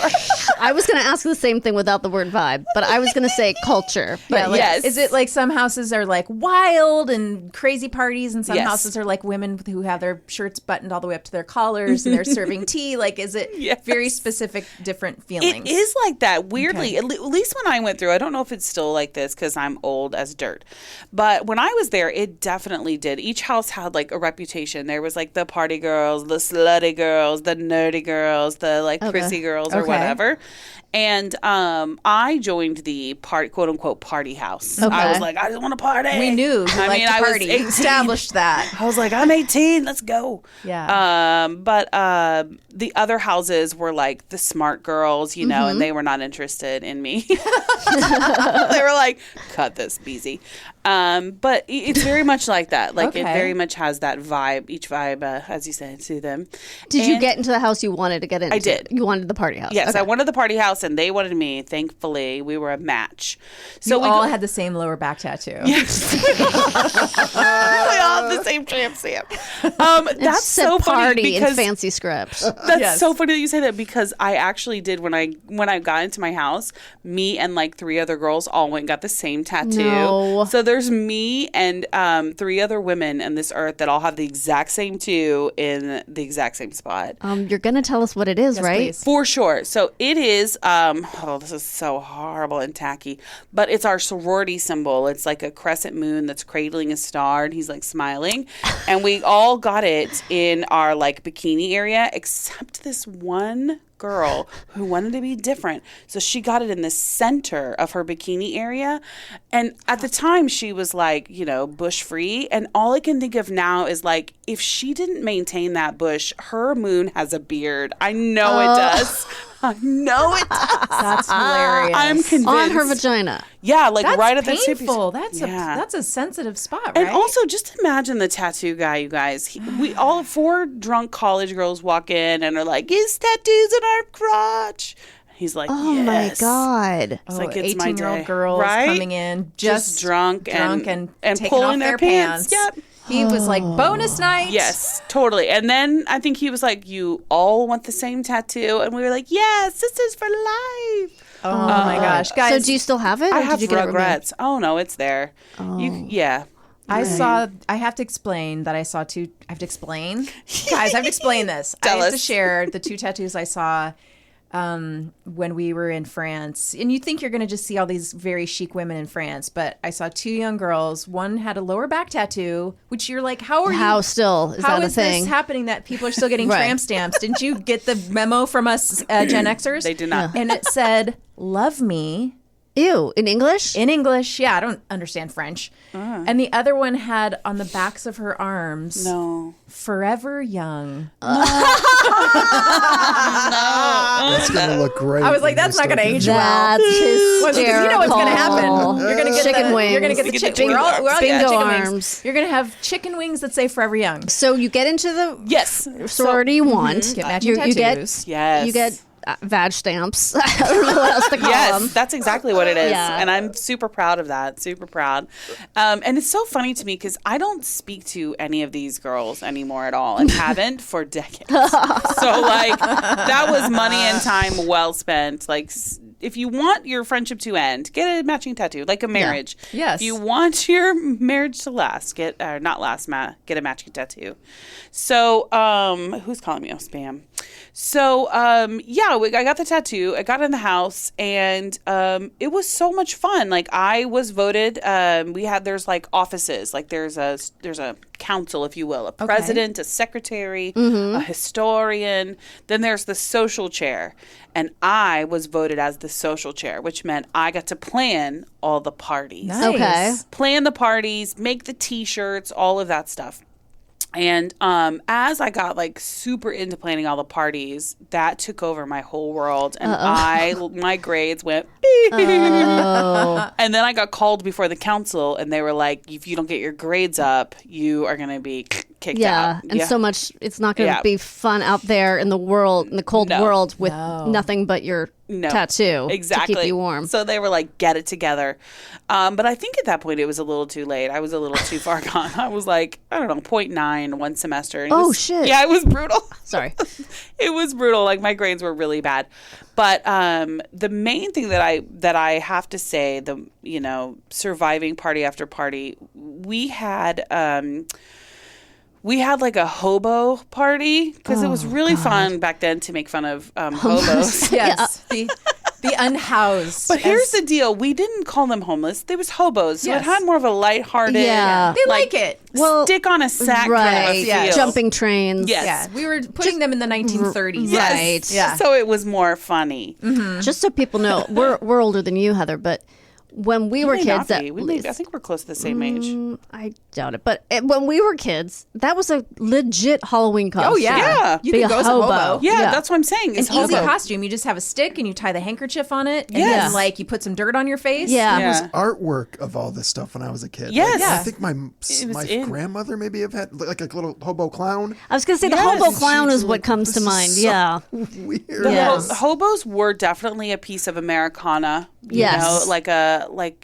I was going to ask the same thing without the word vibe, but I was going to say culture. But yes. Is it like some houses are like wild and crazy parties, and some houses are like women who have their shirts buttoned all the way up to their collars and they're serving tea? Like, is it very specific, different feelings? It is like that, weirdly. At least when I went through, I don't know if it's still like this because I'm old as dirt. But when I was there, it definitely did. Each house had like a reputation. There was like the party girls, the slutty girls, the nerdy girls, the like prissy girls or whatever. And I joined the quote unquote party house. Okay. I was like, I just want to party. We knew. I party. Was 18. Established that. I was like, I'm 18. Let's go. Yeah. But the other houses were like the smart girls, and they were not interested in me. They were like, cut this, Beezy. But it's very much like that. Like it very much has that vibe, each vibe, as you said, to them. Did you get into the house you wanted to get into? I did. You wanted the party house? Yes, I wanted the party house and they wanted me. Thankfully, we were a match. So we all had the same lower back tattoo. Yes. We all had the same tramp stamp. That's so funny because in fancy script. That's so funny that you say that because I actually did when I got into my house, me and like 3 other girls all went and got the same tattoo. No. So there's me and 3 other women on this earth that all have the exact same tattoo in the exact same spot. You're gonna tell us what it is, right? Please. For sure. So it is, this is so horrible and tacky, but it's our sorority symbol. It's like a crescent moon that's cradling a star and he's like smiling. And we all got it in our like bikini area, except this one girl who wanted to be different. So she got it in the center of her bikini area. And at the time she was like, bush free. And all I can think of now is like, if she didn't maintain that bush, her moon has a beard. I know it does. I know it does. That's hilarious. I'm convinced. On her vagina. Yeah, like That's right at the painful. tip. That's a sensitive spot, right? And also, just imagine the tattoo guy, you guys. We all 4 drunk college girls walk in and are like, "His tattoos in our crotch." He's like, "Oh yes. my god!" It's like it's my 18-year-old day. girls right? coming in just drunk and taking pulling off their pants. Yep. He was like, bonus night. Yes, totally. And then I think he was like, "You all want the same tattoo," and we were like, "Yes, sisters for life." Oh my gosh, guys! So do you still have it? I or have did you get regrets. Oh no, it's there. Yeah. I have to explain that I saw 2. I have to explain, guys. I have to explain this. I have to share the 2 tattoos I saw when we were in France. And you think you're going to just see all these very chic women in France, but I saw 2 young girls. One had a lower back tattoo, which you're like, how is this happening that people are still getting tramp stamps? Didn't you get the memo from us Gen Xers? They did not. And it said, "Love me." Ew, in English? In English, yeah. I don't understand French. And the other one had on the backs of her arms, "Forever Young." That's gonna look great. I was like, that's not gonna age well. That's hysterical. Because you know what's gonna happen. You're gonna get chicken wings. You're gonna get the chicken. We're all bingo getting chicken arms. wings. You're gonna have chicken wings that say "Forever Young." So you get into the sorority you want. Get matching tattoos. You get vag stamps. I don't know what else to call them. That's exactly what it is. Yeah. And I'm super proud of that. Super proud. And it's so funny to me because I don't speak to any of these girls anymore at all and haven't for decades. So, like, that was money and time well spent. Like, if you want your friendship to end, get a matching tattoo, like a marriage. Yeah. Yes. If you want your marriage to last, get a matching tattoo. So, who's calling me? Oh, spam. So, I got the tattoo. I got it in the house, and it was so much fun. Like, I was voted. There's like offices. Like, there's a council, if you will, a president, a secretary, a historian. Then there's the social chair, and I was voted as the social chair, which meant I got to plan all the parties. Nice. Okay. Plan the parties, make the T-shirts, all of that stuff. And as I got like super into planning all the parties, that took over my whole world, and my grades went beep. And then I got called before the council, and they were like, "If you don't get your grades up, you are going to be kicked out." And so much, it's not going to be fun out there in the world, in the cold world, with nothing but your tattoo to keep you warm. So they were like, "Get it together." But I think at that point it was a little too late. I was a little too far gone. I was like, I don't know, 0.9 one semester. And shit. Yeah, it was brutal. Sorry. It was brutal. Like, my grades were really bad. But the main thing that I have to say, surviving party after party, we had like a hobo party because it was really fun back then to make fun of hobos. Yes. The unhoused. But here's the deal. We didn't call them homeless. They was hobos. So it had more of a lighthearted. Yeah. They like it. Well, stick on a sack kind of a feel. Jumping trains. Yes. Yeah. We were putting them in the 1930s. Yes. Right. Yeah. So it was more funny. Just so people know, we're older than you, Heather, but when we were kids, I think we're close to the same age. I doubt it. But when we were kids, that was a legit Halloween costume. Oh, yeah. You could go as a hobo. Yeah, that's what I'm saying. It's an easy costume. You just have a stick and you tie the handkerchief on it. And then, like, you put some dirt on your face. Yeah. There was artwork of all this stuff when I was a kid. Yes. Like, I think my grandmother maybe have had like a little hobo clown. I was going to say the hobo clown is what comes to mind. So weird. The hobos were definitely a piece of Americana. You know, like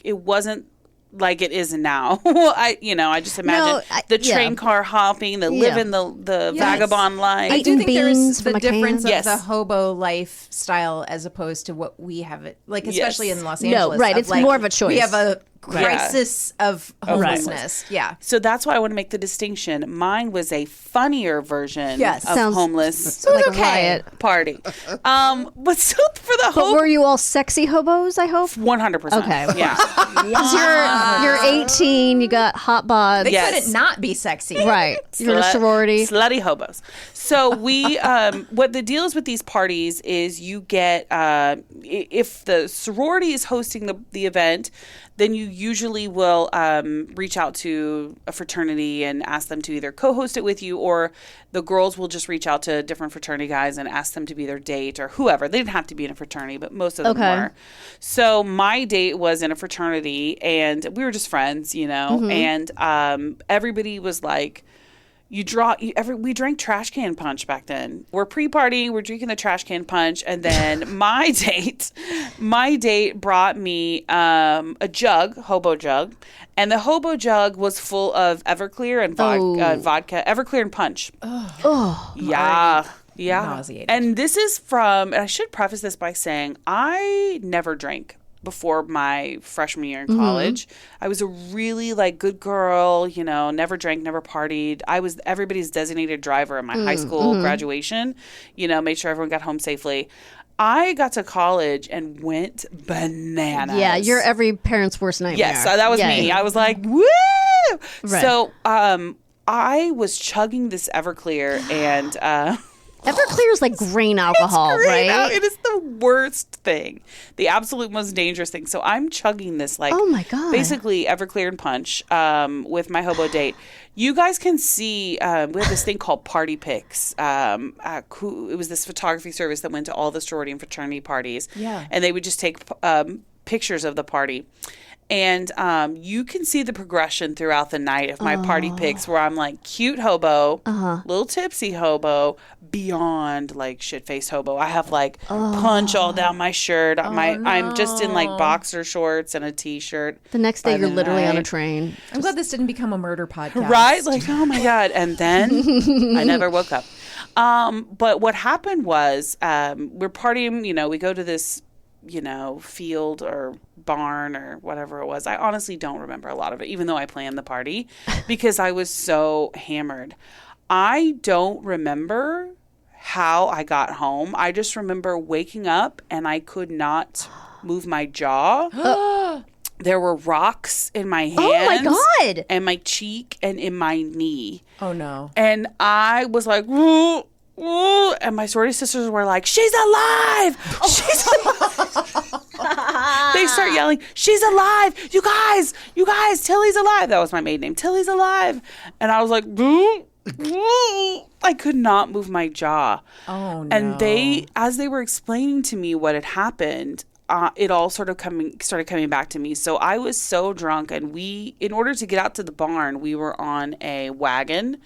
it wasn't like it is now. I just imagine the train car hopping, living the vagabond life. I do think there's the difference of the hobo lifestyle as opposed to what we have it, like especially in Los Angeles. No, right. It's more of a choice. We have a crisis of homelessness. Yeah. So that's why I want to make the distinction. Mine was a funnier version of homeless so like a riot party. But still for the But were you all sexy hobos, I hope? 100%. Okay. Yeah. Because you're 18, you got hot bods. They couldn't not be sexy. Right. You're in a sorority. Slutty hobos. So we, what the deal is with these parties is you get, if the sorority is hosting the event, then you usually will reach out to a fraternity and ask them to either co-host it with you, or the girls will just reach out to different fraternity guys and ask them to be their date or whoever. They didn't have to be in a fraternity, but most of them were. So my date was in a fraternity, and we were just friends, and everybody was like, we drank trash can punch back then. We're pre-partying, we're drinking the trash can punch, and then my date brought me a hobo jug, and the hobo jug was full of Everclear and vodka, Everclear and punch. Oh, yeah. Nauseating. And this is and I should preface this by saying I never drank before my freshman year in college. I was a really good girl, never drank, never partied. I was everybody's designated driver at my high school graduation, made sure everyone got home safely. I got to college and went bananas. Yeah, you're every parent's worst nightmare. Yes, that was me. I was like, woo! Right. So I was chugging this Everclear and... Everclear is like grain alcohol, right? It is the worst thing. The absolute most dangerous thing. So I'm chugging this oh my God. Basically Everclear and punch with my hobo date. You guys can see, we had this thing called Party Pics. It was this photography service that went to all the sorority and fraternity parties. Yeah. And they would just take pictures of the party. And you can see the progression throughout the night of my party pics where I'm like cute hobo, little tipsy hobo, beyond shit-faced hobo. I have punch all down my shirt. I'm just in boxer shorts and a t-shirt. The next day you're literally on a train. I'm glad this didn't become a murder podcast. Right? Oh my God. And then I never woke up. But what happened was we're partying, we go to this field or barn or whatever it was. I honestly don't remember a lot of it, even though I planned the party because I was so hammered. I don't remember how I got home. I just remember waking up and I could not move my jaw. There were rocks in my hands. Oh my God. And my cheek and in my knee. Oh no. And I was like, "Ooh." And my sorority sisters were like, she's alive! She's alive! They start yelling, she's alive! You guys, Tilly's alive! That was my maiden name. Tilly's alive! And I was like, I could not move my jaw. Oh, no. And as they were explaining to me what had happened, it all started coming back to me. So I was so drunk, and in order to get out to the barn, we were on a wagon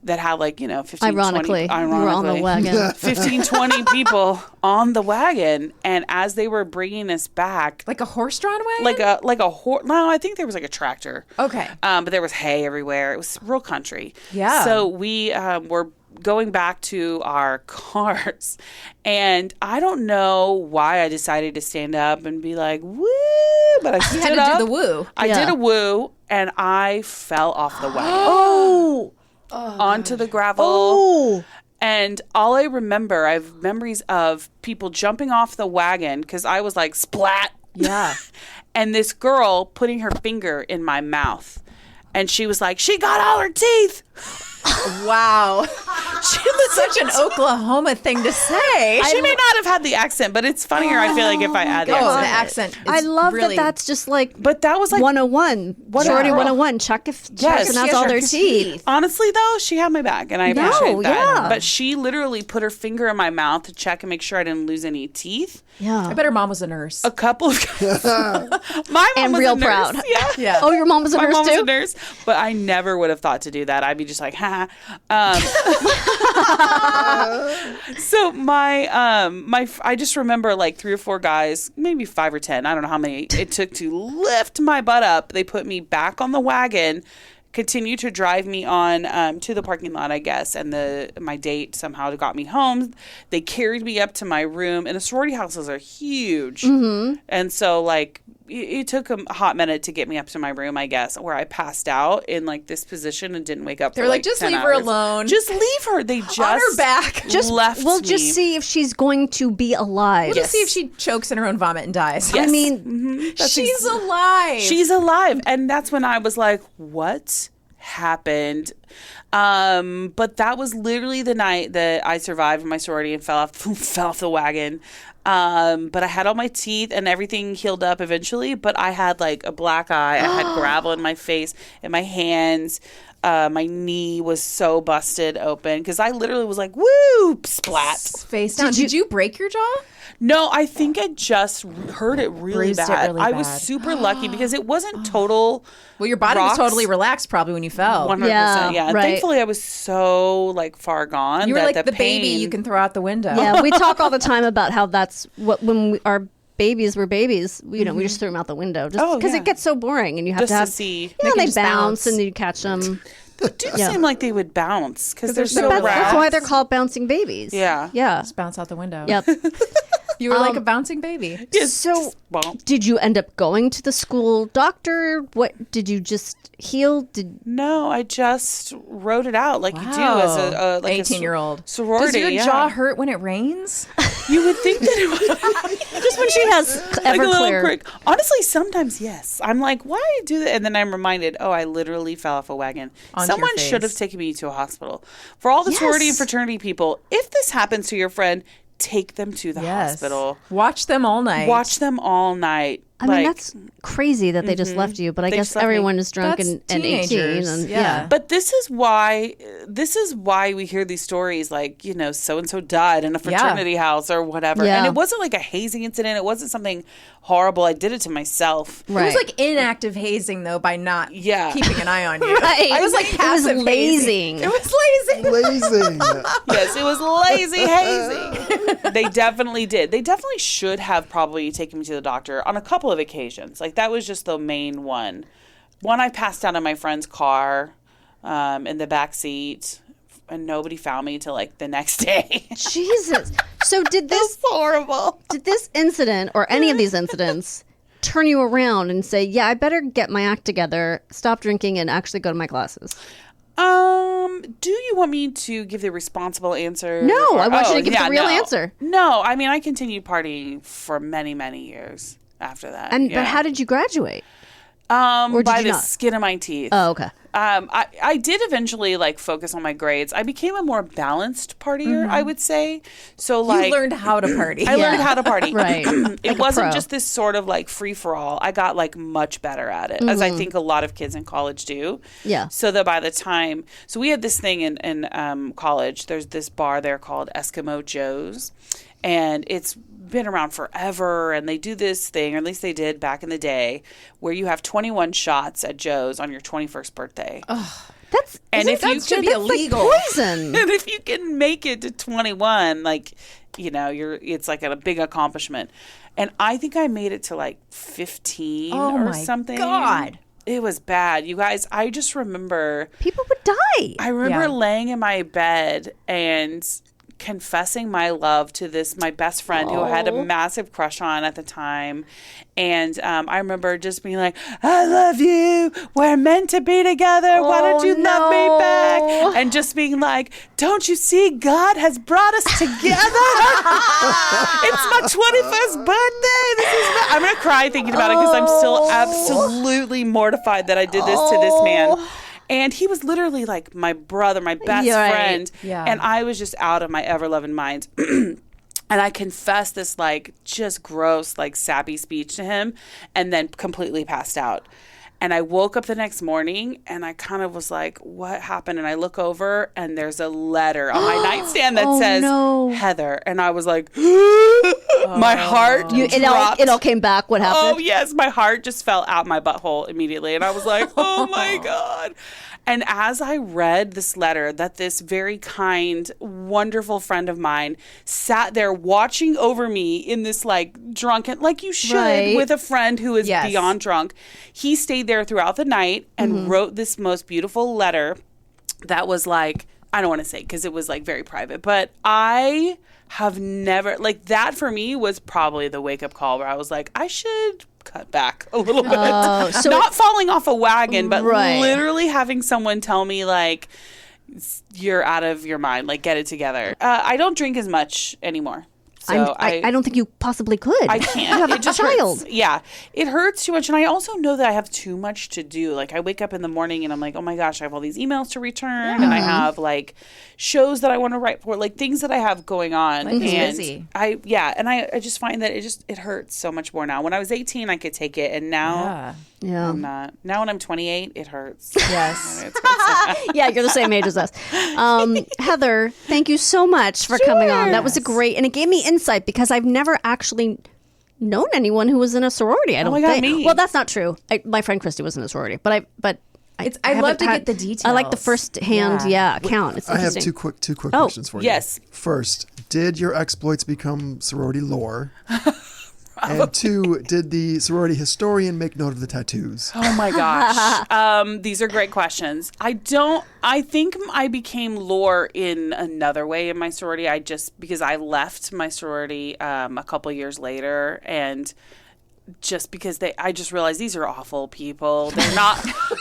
that had 15, 20. Ironically, you were on the wagon. 15, 20 people on the wagon, and as they were bringing us back, like a horse-drawn wagon, like a horse. No, I think there was a tractor. Okay, but there was hay everywhere. It was real country. Yeah. So we were going back to our cars, and I don't know why I decided to stand up and be like, woo, but I stood up. You had to do the woo. I did a woo, and I fell off the wagon. Onto the gravel. And all I remember, I have memories of people jumping off the wagon because I was like, splat. Yeah. And this girl putting her finger in my mouth. And she was like, she got all her teeth. Wow. Such an Oklahoma thing to say. She may not have had the accent, but it's funnier, I feel like, if I add the accent. The accent. I love really... that's just like, but that was like 101. Sorority 101. Check if person has all their teeth. Honestly, though, she had my back, and I appreciate that. But she literally put her finger in my mouth to check and make sure I didn't lose any teeth. Yeah. I bet her mom was a nurse. A couple of my mom was real a nurse. proud. Yeah. Oh, your mom was a nurse too? My mom was a nurse, but I never would have thought to do that. I'd be just like, ha. So I just remember like 3 or 4 guys, maybe 5 or 10, I don't know how many it took to lift my butt up. They put me back on the wagon, continued to drive me on to the parking lot, I guess, and my date somehow got me home. They carried me up to my room, and the sorority houses are huge. Mm-hmm. And so like it took a hot minute to get me up to my room, I guess, where I passed out in like this position and didn't wake up. They're like, just leave her alone. Just leave her. They just on her back. We'll just see if she's going to be alive. We'll just see if she chokes in her own vomit and dies. Yes. I mean, she's alive. She's alive. And that's when I was like, what happened? But that was literally the night that I survived my sorority and fell off the wagon. But I had all my teeth and everything healed up eventually, but I had like a black eye. I had gravel in my face and my hands. My knee was so busted open because I literally was like, woo, splat. Face down. Did you break your jaw? No, I think I just hurt it really bad. I was super lucky because it wasn't total. Well, your body was totally relaxed probably when you fell. 100%. Yeah. And thankfully, I was so like far gone. You were like the pain... baby you can throw out the window. Yeah, we talk all the time about how that's what when our babies were babies. We just threw them out the window just because it gets so boring and you have just to have. See. Yeah, they bounce and you catch them. They do seem like they would bounce because they're so round. round. That's why they're called bouncing babies. Yeah. Just bounce out the window. Yep. You were like a bouncing baby. So, did you end up going to the school doctor? What did you just heal? No, I just wrote it out like you do as a like 18-year-old sorority. Does your jaw hurt when it rains? You would think that it would. Just when she has Everclear. Honestly, sometimes yes. I'm like, why do you do that? And then I'm reminded, I literally fell off a wagon. Someone should have taken me to a hospital. For all the sorority and fraternity people, if this happens to your friend, take them to the hospital. Watch them all night. I mean, that's crazy that they just left you, but I guess everyone is drunk and 18. And, But this is why we hear these stories like, so-and-so died in a fraternity house or whatever. Yeah. And it wasn't like a hazing incident. It wasn't something horrible. I did it to myself. Right. It was like inactive hazing, though, by not keeping an eye on you. Right. I was like passive hazing. It was lazing. Lazing. Yes, it was lazy hazing. They definitely did. They definitely should have probably taken me to the doctor on a couple of occasions. Like that was just the main one. One, I passed out in my friend's car in the back seat, and nobody found me till like the next day. Jesus. So did this horrible? Did this incident or any of these incidents turn you around and say, "Yeah, I better get my act together, stop drinking, and actually go to my classes"? Do you want me to give the responsible answer? No, I want you to give the real answer. No, I mean I continued partying for many, many years after that. But how did you graduate? Or by the skin of my teeth. Oh, okay. I did eventually like focus on my grades. I became a more balanced partier, I would say. So like you learned how to party. I learned how to party. Right. It wasn't just this sort of like free for all. I got like much better at it, as I think a lot of kids in college do. Yeah. So that by the time, we had this thing in college. There's this bar there called Eskimo Joe's, and it's been around forever, and they do this thing, or at least they did back in the day, where you have 21 shots at Joe's on your 21st birthday. Oh, should be illegal. Like poison. And if you can make it to 21, like, it's like a big accomplishment. And I think I made it to like 15 or something. Oh my God. It was bad. You guys, I just remember. People would die. I remember laying in my bed and confessing my love to my best friend who I had a massive crush on at the time. And I remember just being like, I love you. We're meant to be together. Why don't you love me back? And just being like, don't you see God has brought us together? It's my 21st birthday. I'm going to cry thinking about it because I'm still absolutely mortified that I did this to this man. And he was literally like my brother, my best friend. Yeah. And I was just out of my ever-loving mind. And I confessed this like just gross, like sappy speech to him and then completely passed out. And I woke up the next morning and I kind of was like, what happened? And I look over and there's a letter on my nightstand that says, Heather. And I was like, my heart dropped. It all came back. What happened? Oh, yes. My heart just fell out my butthole immediately. And I was like, oh, my God. And as I read this letter that this very kind, wonderful friend of mine sat there watching over me in this like drunken, like you should with a friend who is beyond drunk. He stayed there throughout the night and wrote this most beautiful letter that was like, I don't want to say because it was like very private, but I have never, like that for me was probably the wake up call where I was like, I should cut back a little bit. So not falling off a wagon, but literally having someone tell me like, you're out of your mind, like get it together. I don't drink as much anymore. So I don't think you possibly could. I can't. You have a child. Hurts. Yeah. It hurts too much. And I also know that I have too much to do. Like I wake up in the morning and I'm like, oh my gosh, I have all these emails to return. And I have like shows that I want to write for, like things that I have going on. Life is busy. I just find that it hurts so much more now. When I was 18, I could take it. And now I'm not. Now when I'm 28, it hurts. Yes. Yeah, you're the same age as us. Heather, thank you so much for coming on. That was and it gave me insight because I've never actually known anyone who was in a sorority. I don't think. Me. Well, that's not true. My friend Christy was in a sorority, but I love to get the details. I like the first hand account. It's I have two quick questions for you. Yes. First, did your exploits become sorority lore? And 2, did the sorority historian make note of the tattoos? Oh my gosh. These are great questions. I think I became lore in another way in my sorority. Because I left my sorority a couple years later, and just because I just realized these are awful people.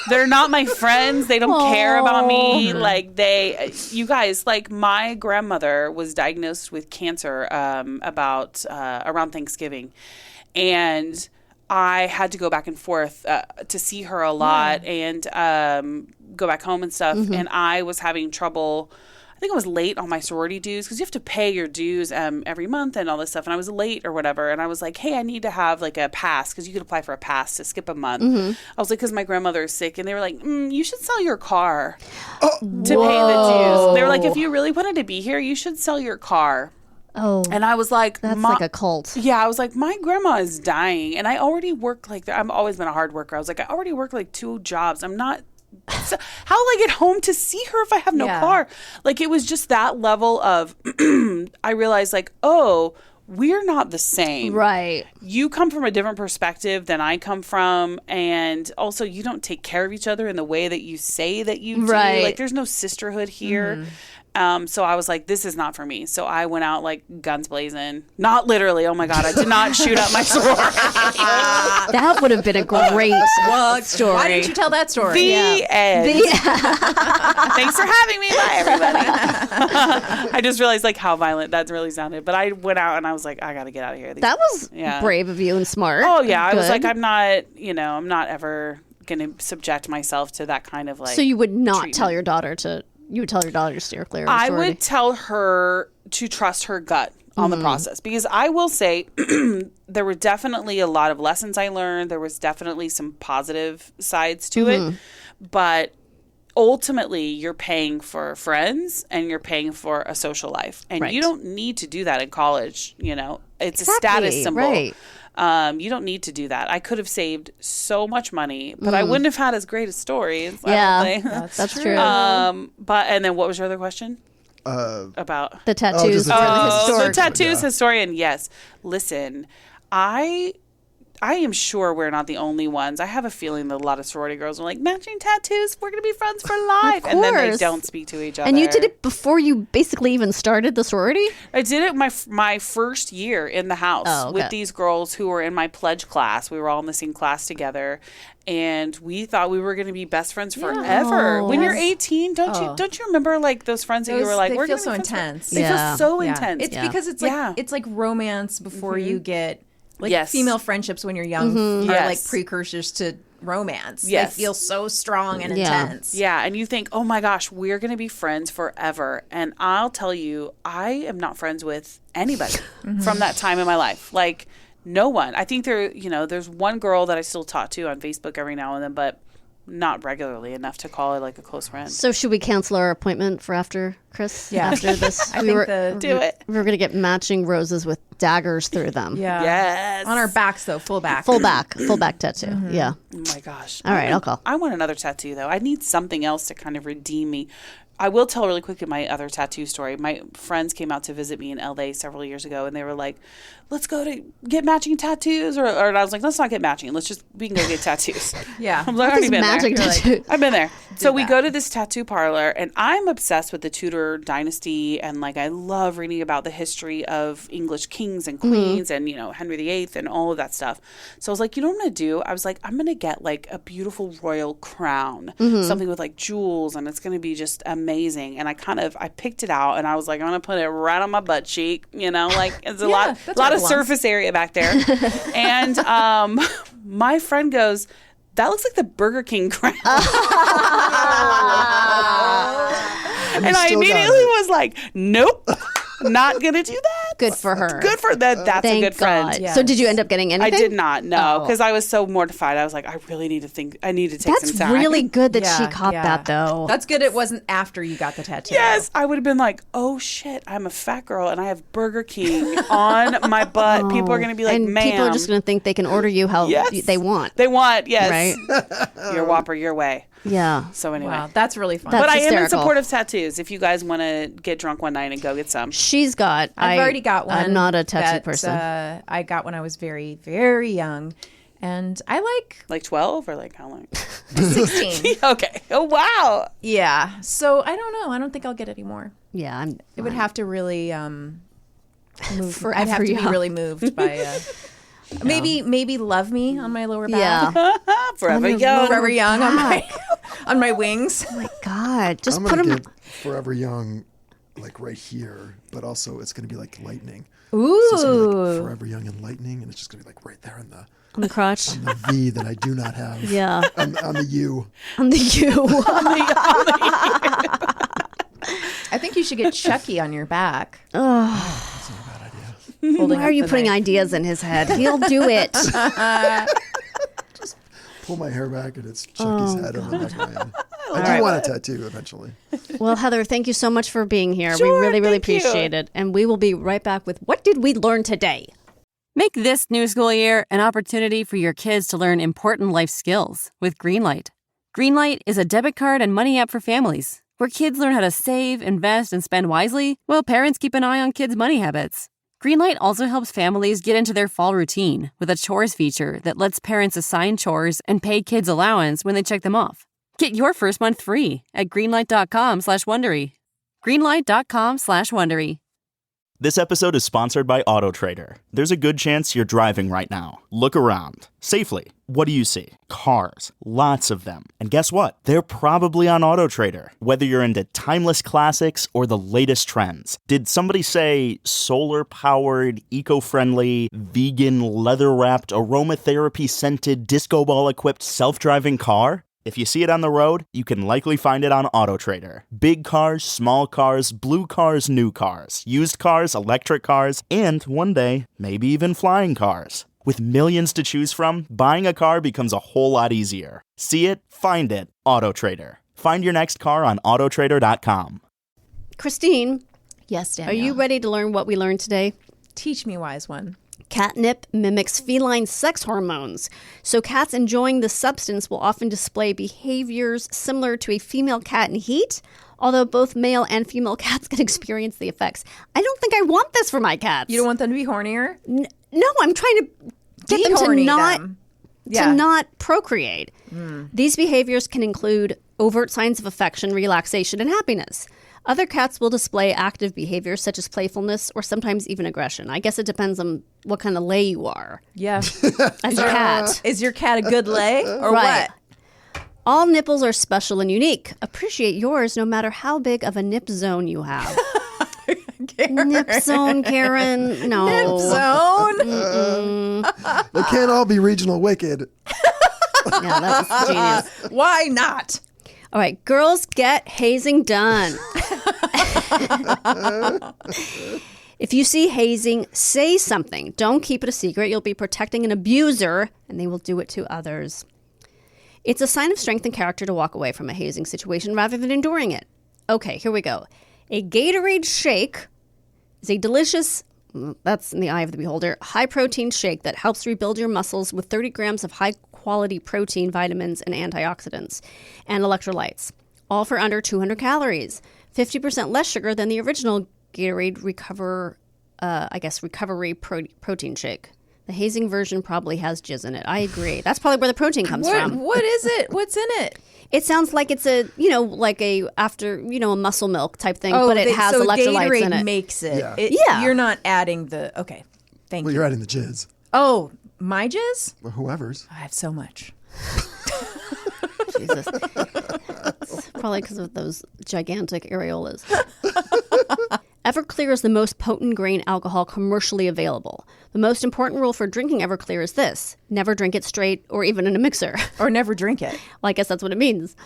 They're not my friends. They don't care about me. Like you guys, like my grandmother was diagnosed with cancer about around Thanksgiving, and I had to go back and forth to see her a lot and go back home and stuff. And I was having trouble. I think I was late on my sorority dues because you have to pay your dues every month and all this stuff. And I was late or whatever. And I was like, hey, I need to have like a pass because you could apply for a pass to skip a month. I was like, because my grandmother is sick. And they were like, you should sell your car to pay the dues. They were like, if you really wanted to be here, you should sell your car. Oh. And I was like, that's like a cult. Yeah, I was like, my grandma is dying. And I already work I've always been a hard worker. I was like, I already work like 2 jobs. I'm not. So how will I get home to see her if I have no car? Like it was just that level of I realized like, oh, we're not the same. Right. You come from a different perspective than I come from, and also you don't take care of each other in the way that you say that you do. Like there's no sisterhood here. So I was like, this is not for me. So I went out like guns blazing. Not literally. Oh my God. I did not shoot up my sorority. That would have been a great story. Why didn't you tell that story? The end. Thanks for having me. Bye, everybody. I just realized like how violent that really sounded. But I went out and I was like, I got to get out of here. That was brave of you and smart. Oh, yeah. Good. I was like, I'm not ever going to subject myself to that kind of like. So you would not treatment. Tell your daughter to. You would tell your daughter to steer clear of I sorority. would tell her to trust her gut on the process. Because I will say there were definitely a lot of lessons I learned. There was definitely some positive sides to it. But ultimately, you're paying for friends and you're paying for a social life. And you don't need to do that in college. You know, it's a status symbol. Right. You don't need to do that. I could have saved so much money, but I wouldn't have had as great a stories. Yeah, that's true. And then what was your other question? About the tattoos. The tattoos historian. Yes. Listen, I am sure we're not the only ones. I have a feeling that a lot of sorority girls are like, matching tattoos, we're going to be friends for life. And then they don't speak to each other. And you did it before you basically even started the sorority? I did it my first year in the house with these girls who were in my pledge class. We were all in the same class together. And we thought we were going to be best friends forever. When you're 18, don't you remember like those friends that you were like, they we're feel so intense. They feel so intense. It's because it's like romance before you get... Like female friendships when you're young are like precursors to romance. Yes. They feel so strong and intense. Yeah, and you think, oh my gosh, we're going to be friends forever. And I'll tell you, I am not friends with anybody from that time in my life. Like, no one. I think there's one girl that I still talk to on Facebook every now and then, but not regularly enough to call it like a close friend. So should we cancel our appointment for after, Chris? Yeah. After this? Do it. We were going to get matching roses with daggers through them. Yeah. Yes. On our backs, though, full back. Full back tattoo. Yeah. Oh my gosh. All right, I'll call. I want another tattoo, though. I need something else to kind of redeem me. I will tell really quickly my other tattoo story. My friends came out to visit me in LA several years ago, and they were like, let's go to get matching tattoos. Or I was like, let's not get matching. We can go get tattoos. Yeah. I'm like, I've already been matching there. tattoo? I've been there. So we go to this tattoo parlor, and I'm obsessed with the Tudor dynasty, and like I love reading about the history of English kings and queens and, Henry VIII and all of that stuff. So I was like, you know what I'm going to do? I was like, I'm going to get like a beautiful royal crown, something with like jewels, and it's going to be just amazing. And I picked it out, and I was like, I'm going to put it right on my butt cheek, like it's a lot of surface area back there. And my friend goes, that looks like the Burger King crown. And I immediately was like, nope, not going to do that. Good for her. Good for that. That's Thank a good friend. God. Yes. So did you end up getting anything? I did not, no, because I was so mortified. I was like, I really need to take some time. That's really good that she caught that, though. That's good it wasn't after you got the tattoo. Yes, I would have been like, oh shit, I'm a fat girl and I have Burger King on my butt. People are going to be like, and ma'am. people are just going to think they can order you how they want. They want, yes. Right? Your Whopper, your way. Yeah. So anyway. Wow, that's really fun. But I am in support of tattoos if you guys want to get drunk one night and go get some. She's got. I've already got one. I'm not a tattoo person. I got when I was very, very young. And I like 12 or like how long? 16. Okay. Oh, wow. Yeah. So I don't know. I don't think I'll get any more. Yeah. It would have to really move. Forever I'd have to be young. really moved by maybe love me on my lower back. Yeah. Forever young. Forever young on my wings. Oh my God. Just I'm put gonna them. get Forever Young, like right here, but also it's going to be like lightning. Ooh. So it's gonna be like Forever Young and lightning, and it's just going to be like right there on the crotch. On the V that I do not have. Yeah. On the U. On the U. I think you should get Chucky on your back. Oh, that's not a bad idea. Why are you putting ideas in his head? He'll do it. Just pull my hair back and it's Chucky's head on the back of my head. I do want a tattoo eventually. Well, Heather, thank you so much for being here. Sure, we really thank you. appreciate it. And we will be right back with What Did We Learn Today? Make this new school year an opportunity for your kids to learn important life skills with Greenlight. Greenlight is a debit card and money app for families where kids learn how to save, invest, and spend wisely while parents keep an eye on kids' money habits. Greenlight also helps families get into their fall routine with a chores feature that lets parents assign chores and pay kids allowance when they check them off. Get your first month free at greenlight.com/Wondery. Greenlight.com/Wondery. This episode is sponsored by AutoTrader. There's a good chance you're driving right now. Look around. Safely. What do you see? Cars. Lots of them. And guess what? They're probably on AutoTrader. Whether you're into timeless classics or the latest trends. Did somebody say solar-powered, eco-friendly, vegan, leather-wrapped, aromatherapy-scented, disco ball-equipped, self-driving car? If you see it on the road, you can likely find it on AutoTrader. Big cars, small cars, blue cars, new cars, used cars, electric cars, and one day, maybe even flying cars. With millions to choose from, buying a car becomes a whole lot easier. See it, find it, AutoTrader. Find your next car on autotrader.com. Kristine. Yes, Danielle. Are you ready to learn what we learned today? Teach me, wise one. Catnip mimics feline sex hormones. So cats enjoying the substance will often display behaviors similar to a female cat in heat, although both male and female cats can experience the effects. I don't think I want this for my cats. You don't want them to be hornier? No, I'm trying to get them to not procreate. These behaviors can include overt signs of affection, relaxation, and happiness. Other cats will display active behaviors such as playfulness or sometimes even aggression. I guess it depends on what kind of lay you are. Yeah. As a cat. Is your cat a good lay or right. what? All nipples are special and unique. Appreciate yours no matter how big of a nip zone you have. Nip zone, Karen. No. Nip zone? They can't all be regional wicked. Yeah, that was genius. Why not? All right, girls, get hazing done. If you see hazing, say something. Don't keep it a secret. You'll be protecting an abuser, and they will do it to others. It's a sign of strength and character to walk away from a hazing situation rather than enduring it. Okay, here we go. A Gatorade shake is a delicious, that's in the eye of the beholder, high-protein shake that helps rebuild your muscles with 30 grams of high-quality protein, vitamins, and antioxidants, and electrolytes, all for under 200 calories, 50% less sugar than the original Gatorade recovery protein shake. The hazing version probably has jizz in it. I agree. That's probably where the protein comes from. What is it? What's in it? It sounds like it's a muscle milk type thing, but it has electrolytes Gatorade in it. Makes it. Yeah. You're not adding the, okay, thank you. Well, you're adding the jizz. Oh, my jizz? Or whoever's. I have so much. Jesus. It's probably because of those gigantic areolas. Everclear is the most potent grain alcohol commercially available. The most important rule for drinking Everclear is this: never drink it straight or even in a mixer. Or never drink it. Well, I guess that's what it means.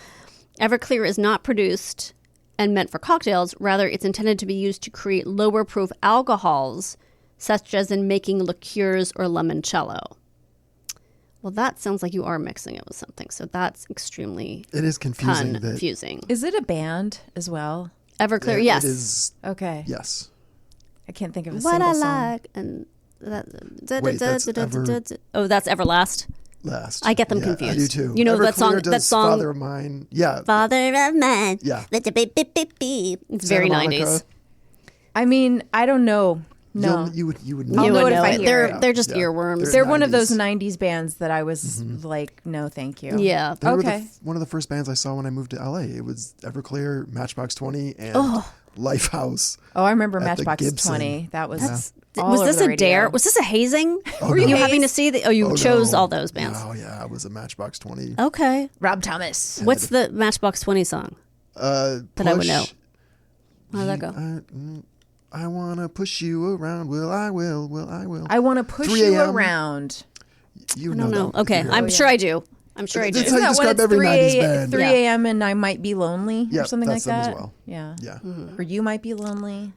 Everclear is not produced and meant for cocktails. Rather, it's intended to be used to create lower proof alcohols, such as in making liqueurs or limoncello. Well, that sounds like you are mixing it with something. So that's extremely It is confusing. confusing. Is it a band as well? Everclear, yes. It is. Okay. Yes. I can't think of a What single I song. like and Wait, that's oh, that's Everlast. Last. I get them Yeah, confused. I do too. You know Everclear that song? That does song. Father of Mine. Yeah. Father of Mine. Yeah. It's very Santa Monica. 90s. I mean, I don't know. No. You would I'll You know would it if I it. hear it. They're just earworms. They're one of those 90s. 90s bands that I was like, no, thank you. Yeah. They were Okay. one of the first bands I saw when I moved to LA. It was Everclear, Matchbox 20, and Lifehouse. Oh, I remember At the Matchbox Gibson. 20. That was all Was over this the a radio. dare? Was this a hazing? Oh, Were you no. having to see the? Oh, you Oh, chose no. all those bands. Oh, yeah. It was a Matchbox 20. Okay. Rob Thomas. What's the Matchbox 20 song? That I would know. How does that go? I want to push you around. Will I will. I want to push 3 you a.m. around. You I know don't know. that. Okay, I'm sure I do. I'm sure I do. That's how you Isn't that when describe it's every 3 90s band. 3 Yeah. a.m. and I might be lonely or Yep, something like that's them that? as well. Yeah. Yeah. Or you might be lonely.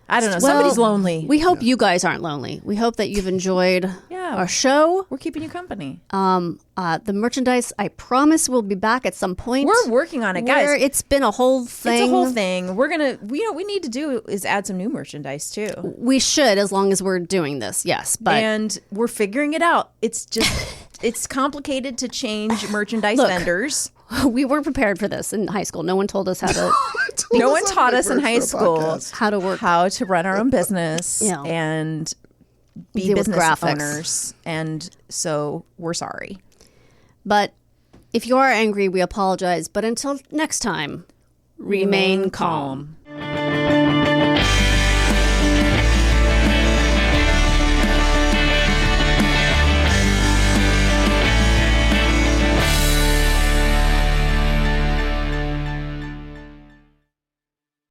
I don't know. Well, Somebody's lonely. We hope you guys aren't lonely. We hope that you've enjoyed our show. We're keeping you company. The merchandise, I promise, will be back at some point. We're working on it, guys. It's been a whole thing. It's a whole thing. We're gonna. What we need to do is add some new merchandise too. We should, as long as we're doing this. Yes, but And we're figuring it out. It's just it's complicated to change merchandise Look, vendors. we weren't prepared for this in high school. No one told us how to. No one taught us in high school how to work, how to run our own business, Yeah. and be Deal with business graphics. owners. And so we're sorry. But if you are angry, we apologize. But until next time, remain calm.